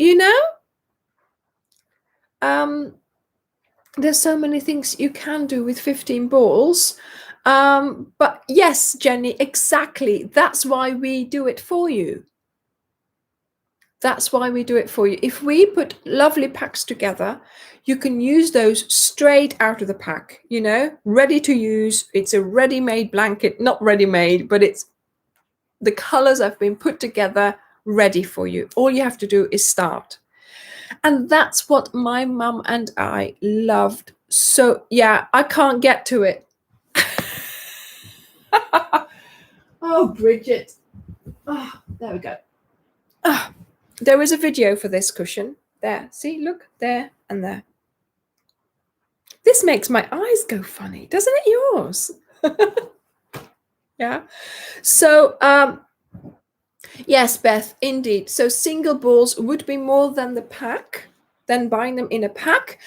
there's so many things you can do with 15 balls. But yes, Jenny, exactly. That's why we do it for you. That's why we do it for you. If we put lovely packs together, you can use those straight out of the pack, ready to use. It's a ready-made blanket, not ready-made, but it's the colors have been put together ready for you. All you have to do is start. And that's what my mum and I loved. So yeah, I can't get to it. Oh, Bridget. Oh, there we go. Oh, there is a video for this cushion. There, see, look, there and there. This makes my eyes go funny, doesn't it yours? Yeah. So, yes, Beth, indeed. So single balls would be more than the pack, than buying them in a pack.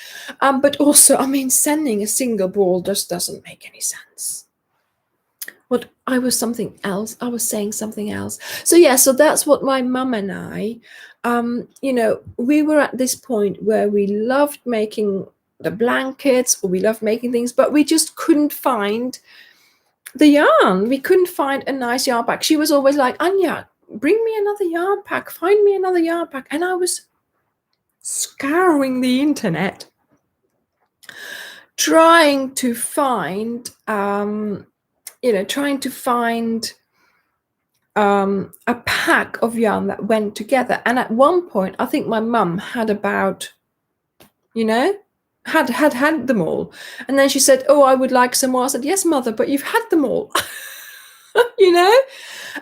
But also, I mean, sending a single ball just doesn't make any sense. What I was saying something else. So yeah, so that's what my mum and I, we were at this point where we loved making the blankets, or we loved making things, but we just couldn't find the yarn. We couldn't find a nice yarn pack. She was always like, Anja, bring me another yarn pack, find me another yarn pack. And I was scouring the internet, trying to find a pack of yarn that went together. And at one point, I think my mum had about, had them all. And then she said, oh, I would like some more. I said, yes, mother, but you've had them all.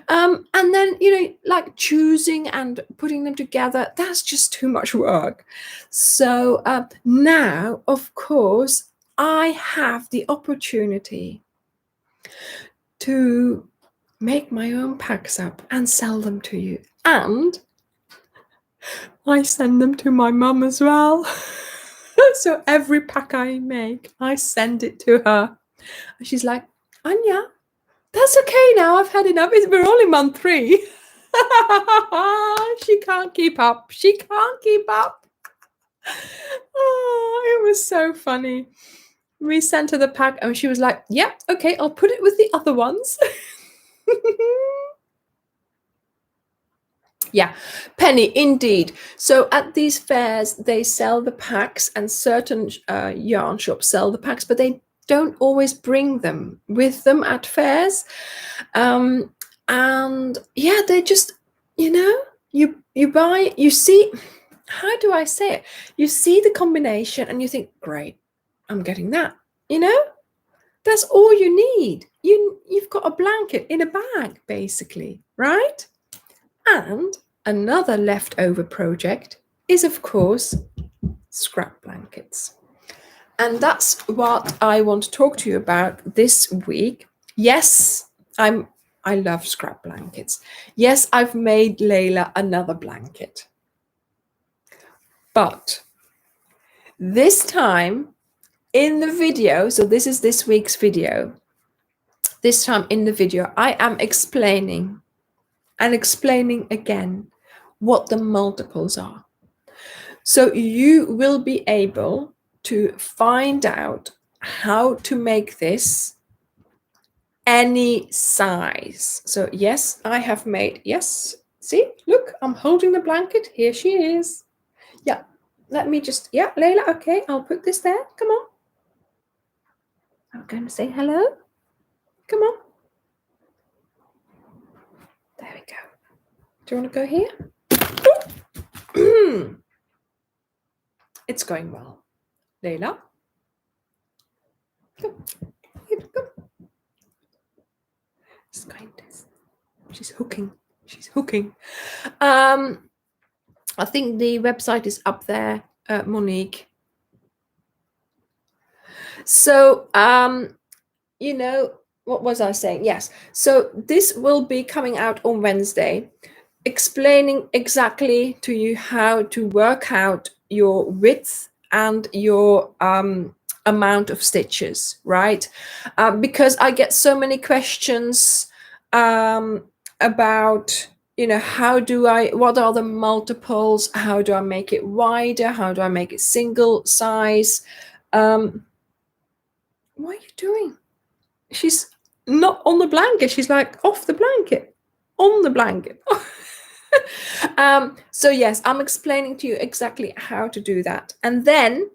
And then, like choosing and putting them together, that's just too much work. So now, of course, I have the opportunity to make my own packs up and sell them to you. And I send them to my mum as well. So every pack I make, I send it to her. And she's like, Anja, that's okay now. I've had enough. We're only month 3. She can't keep up. Oh, it was so funny. We sent her the pack and she was like, yeah, okay, I'll put it with the other ones. Yeah, Penny, indeed. So at these fairs, they sell the packs, and certain yarn shops sell the packs, but they don't always bring them with them at fairs. And yeah, they just, you buy, you see, how do I say it? You see the combination and you think, great, I'm getting that, That's all you need. You've got a blanket in a bag, basically, right? And another leftover project is, of course, scrap blankets. And that's what I want to talk to you about this week. Yes, I love scrap blankets. Yes, I've made Layla another blanket. But this time in the video, so this is this week's video, this time in the video, I am explaining again what the multiples are. So you will be able to find out how to make this any size. So yes, I have made, yes, see, look, I'm holding the blanket. Here she is. Yeah, let me just, yeah, Layla, okay, I'll put this there. Come on. I'm going to say hello. Come on. There we go. Do you want to go here? It's going well. Layla. Come. Come. She's hooking. I think the website is up there, Monique. So, what was I saying? Yes. So this will be coming out on Wednesday, explaining exactly to you how to work out your width and your amount of stitches, right? Because I get so many questions about, what are the multiples? How do I make it wider? How do I make it single size? What are you doing? She's not on the blanket. She's like off the blanket, on the blanket. So yes, I'm explaining to you exactly how to do that. And then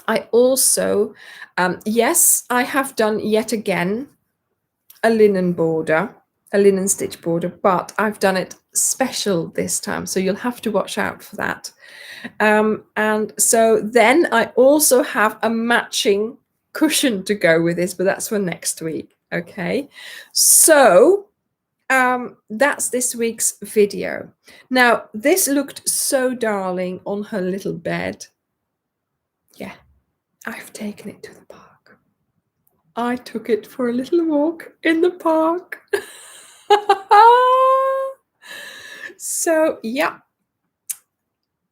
I also, yes, I have done yet again a linen stitch border, but I've done it special this time. So you'll have to watch out for that. And so then I also have a matching cushion to go with this, but that's for next week. Okay, so that's this week's video. Now, this looked so darling on her little bed. Yeah, I've taken it to the park. I took it for a little walk in the park. So, yeah,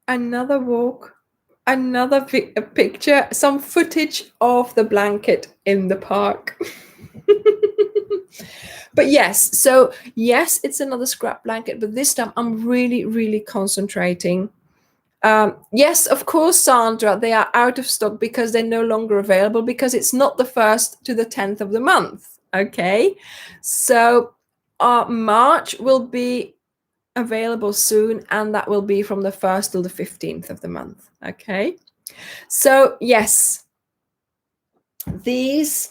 another walk, another picture, some footage of the blanket in the park. But yes, so yes, it's another scrap blanket, but this time I'm really, really concentrating. Yes, of course, Sandra, they are out of stock because they're no longer available because it's not the 1st to the 10th of the month. Okay, so March will be available soon, and that will be from the 1st till the 15th of the month. Okay, so yes, these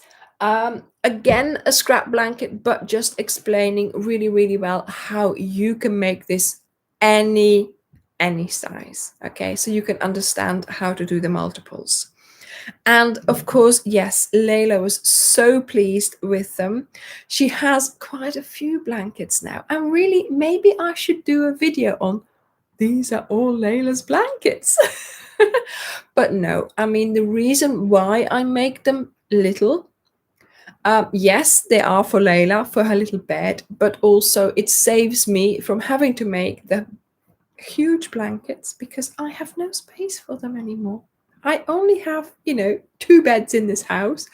again, a scrap blanket, but just explaining really, really well how you can make this any size. Okay, so you can understand how to do the multiples. And of course, yes, Layla was so pleased with them. She has quite a few blankets now, and really, maybe I should do a video on these are all Layla's blankets. But no, I mean, the reason why I make them little, yes, they are for Layla, for her little bed, but also it saves me from having to make the huge blankets because I have no space for them anymore. I only have, 2 beds in this house,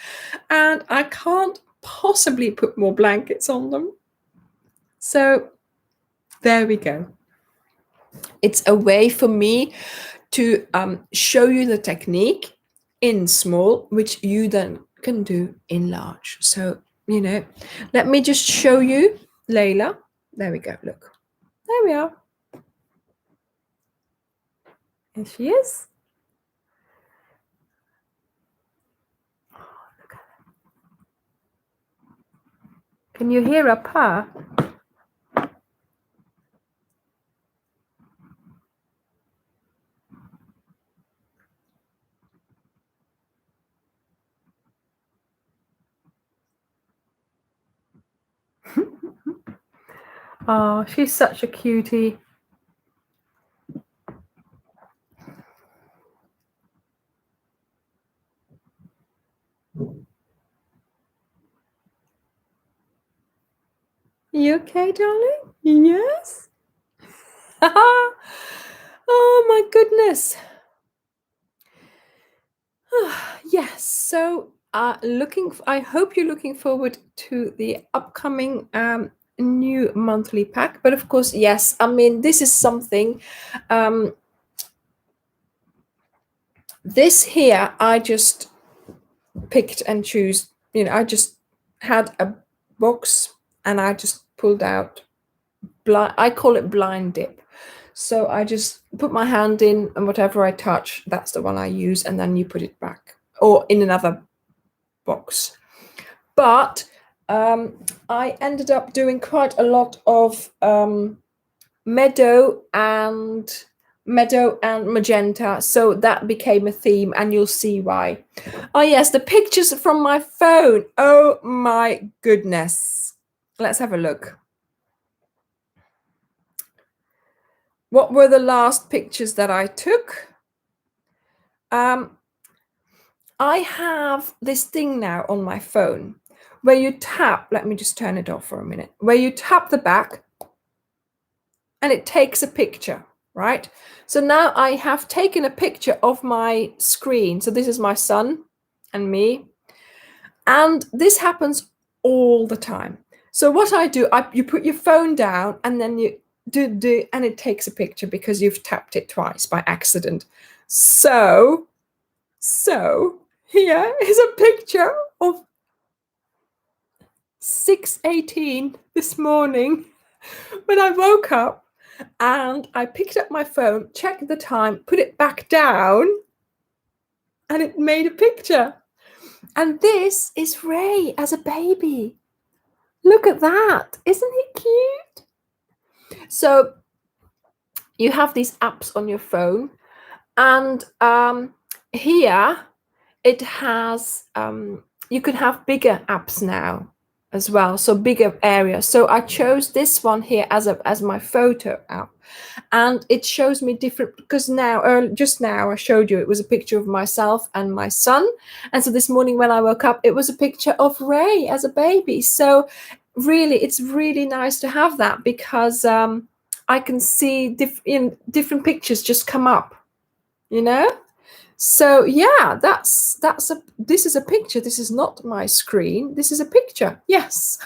and I can't possibly put more blankets on them. So there we go. It's a way for me to show you the technique in small, which you then can do in large. So, let me just show you Layla. There we go. Look, there we are. Here she is. Oh, look at her. Can you hear her purr? Oh, she's such a cutie. You okay, darling? Yes. Oh my goodness. Yes. So, I hope you're looking forward to the upcoming new monthly pack. But of course, yes. I mean, this is something. This here, I just picked and choose. I just had a box and I just pulled out. I call it blind dip. So I just put my hand in, and whatever I touch, that's the one I use, and then you put it back or in another box. But I ended up doing quite a lot of meadow and magenta, so that became a theme, and you'll see why. Oh yes, the pictures from my phone. Oh my goodness. Let's have a look. What were the last pictures that I took? I have this thing now on my phone where you tap, let me just turn it off for a minute, where you tap the back and it takes a picture, right? So now I have taken a picture of my screen. So this is my son and me. And this happens all the time. So what I do, you put your phone down and then you do, and it takes a picture because you've tapped it twice by accident. So here is a picture of 6:18 this morning when I woke up, and I picked up my phone, checked the time, put it back down, and it made a picture. And this is Ray as a baby. Look at that. Isn't he cute? So you have these apps on your phone, and here it has, you can have bigger apps now. as well, so bigger area. So I chose this one here as my photo app, and it shows me different, because just now I showed you it was a picture of myself and my son, and so this morning when I woke up it was a picture of Ray as a baby. So really it's really nice to have that, because I can see different pictures just come up, you know. So yeah, this is a picture. This is not my screen. This is a picture. Yes.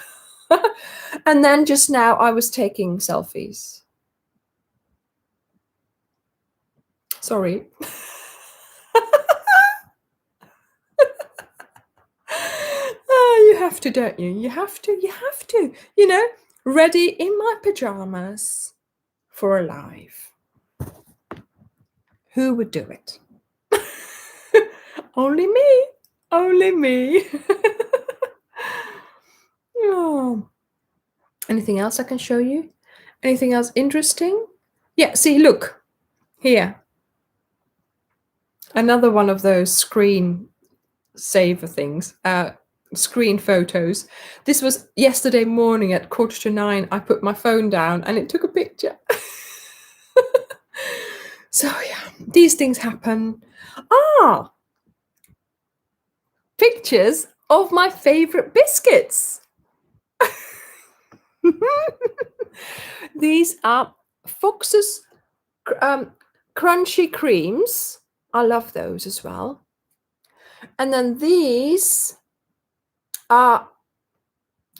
And then just now I was taking selfies. Sorry. You have to, don't you? You have to, you know, ready in my pajamas for a live. Who would do it? Only me. Only me. Oh. Anything else I can show you? Anything else interesting? Yeah, see, look here. Another one of those screen saver things, screen photos. This was yesterday morning at 9:15. I put my phone down and it took a picture. So yeah, these things happen. Pictures of my favorite biscuits. These are Fox's crunchy creams. I love those as well. And then these are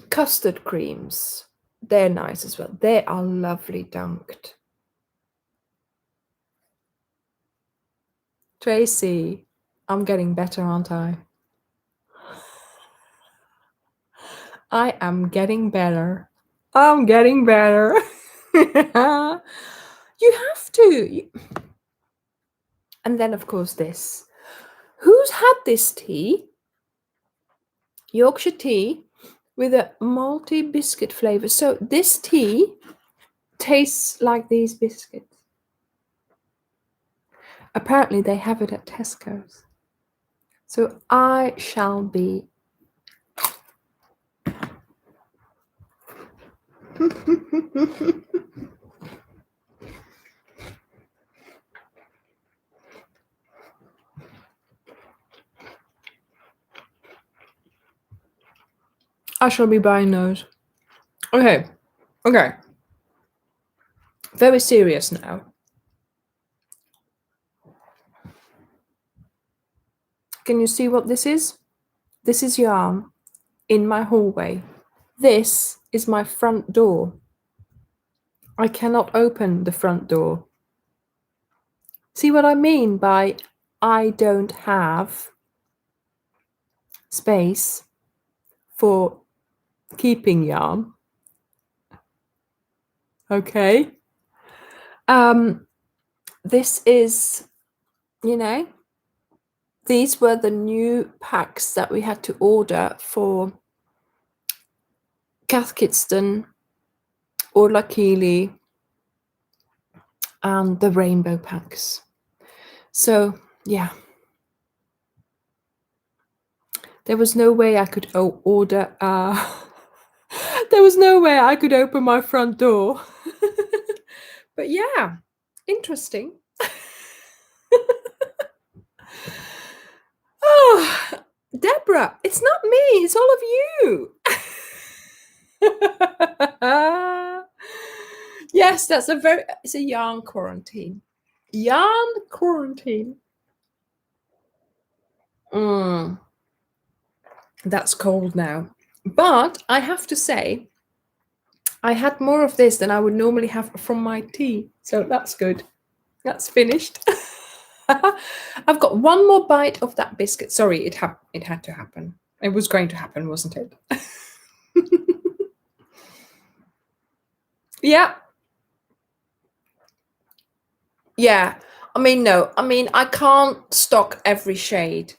custard creams. They're nice as well. They are lovely dunked. Tracy, I'm getting better, aren't I? I am getting better. I'm getting better. You have to. And then, of course, this. Who's had this tea? Yorkshire tea with a malty biscuit flavor. So this tea tastes like these biscuits. Apparently, they have it at Tesco's. So I shall be. I shall be buying those. Okay. Very serious now. Can you see what this is? This is yarn in my hallway. This is my front door. I cannot open the front door. See what I mean by I don't have space for keeping yarn. Okay. This is, you know, these were the new packs that we had to order for Cath Kidston, Orla Keeley, and the rainbow packs. So, yeah. There was no way I could order. There was no way I could open my front door. But yeah, interesting. Oh, Deborah, it's not me, it's all of you. Yes, it's a yarn quarantine. Yarn quarantine. That's cold now. But I have to say, I had more of this than I would normally have from my tea. So that's good. That's finished. I've got one more bite of that biscuit. Sorry, it had to happen. It was going to happen, wasn't it? Yeah. Yeah. I can't stock every shade.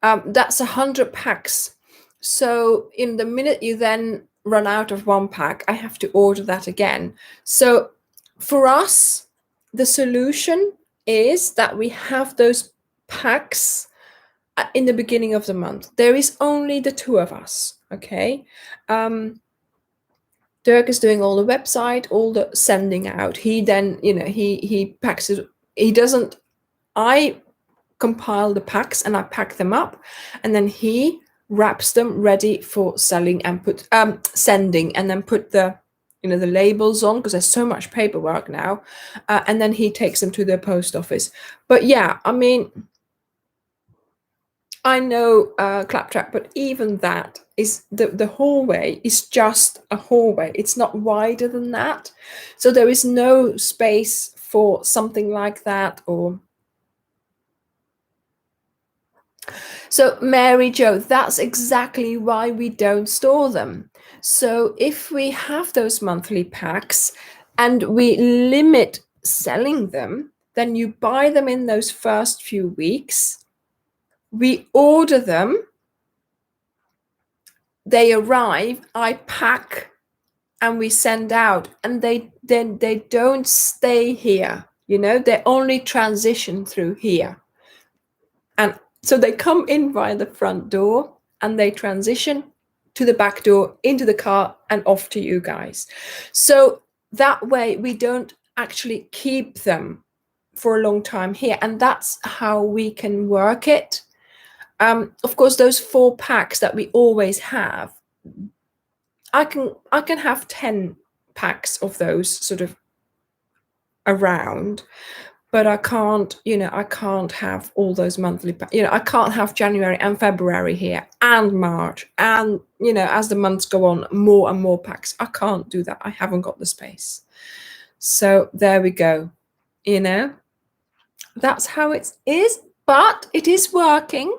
That's 100 packs. So in the minute you then run out of one pack, I have to order that again. So for us, the solution is that we have those packs in the beginning of the month. There is only the two of us, okay? Dirk is doing all the website, all the sending out. He then, he packs it. He doesn't, I compile the packs and I pack them up, and then he wraps them ready for selling and put sending, and then put the the labels on, because there's so much paperwork now, and then he takes them to the post office. But yeah, I mean, I know Claptrap, but even that is the hallway is just a hallway. It's not wider than that, so there is no space for something like that. Or so, Mary Jo, that's exactly why we don't store them. So if we have those monthly packs and we limit selling them, then you buy them in those first few weeks. We order them, they arrive, I pack, and we send out, and they don't stay here. They only transition through here. And so they come in via the front door and they transition to the back door, into the car, and off to you guys. So that way we don't actually keep them for a long time here. And that's how we can work it. Of course, those 4 packs that we always have, I can have 10 packs of those sort of around, but I can't, I can't have all those monthly, I can't have January and February here and March, and, as the months go on, more and more packs. I can't do that. I haven't got the space. So there we go. That's how it is, but it is working.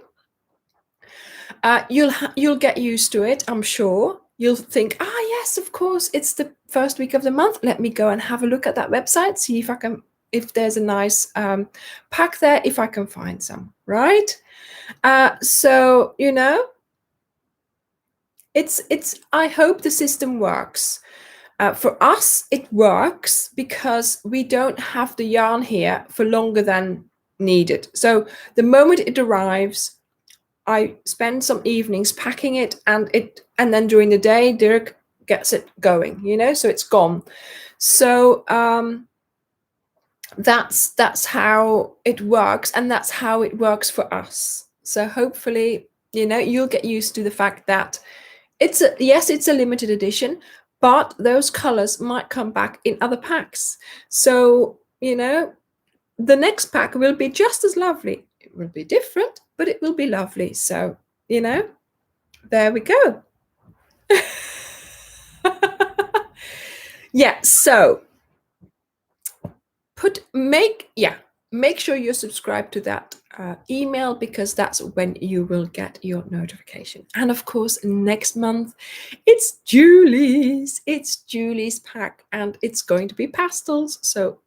You'll get used to it, I'm sure. You'll think, yes, of course, it's the first week of the month. Let me go and have a look at that website, see if there's a nice pack there, if I can find some, right? So, it's I hope the system works. For us, it works because we don't have the yarn here for longer than needed. So the moment it arrives, I spend some evenings packing it, and then during the day, Dirk gets it going, so it's gone. So that's how it works, and that's how it works for us. So hopefully, you'll get used to the fact that it's a limited edition, but those colors might come back in other packs. So, the next pack will be just as lovely. It will be different, but it will be lovely. So, there we go. Yeah, so make sure you're subscribed to that email, because that's when you will get your notification. And of course, next month it's Julie's pack, and it's going to be pastels, so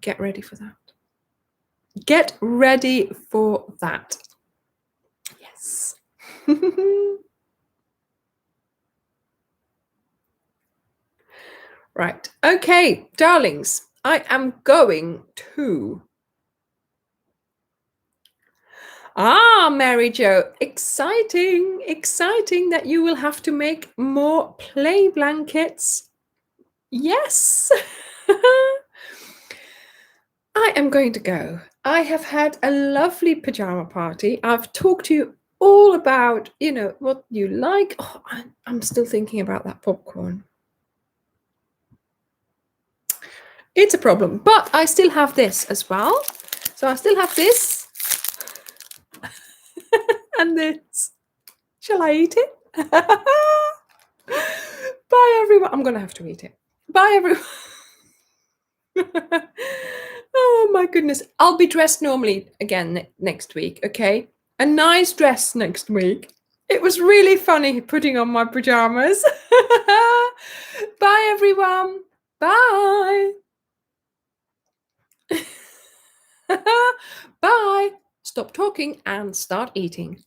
get ready for that. Yes. Right. Okay, darlings, I am going to... Mary Jo, exciting that you will have to make more play blankets. Yes. I am going to go. I have had a lovely pajama party. I've talked to you all about, what you like. Oh, I'm still thinking about that popcorn. It's a problem, but I still have this as well. So I still have this and this. Shall I eat it? Bye, everyone. I'm going to have to eat it. Bye, everyone. Oh, my goodness. I'll be dressed normally again next week, okay? A nice dress next week. It was really funny putting on my pajamas. Bye, everyone. Bye. Bye. Stop talking and start eating.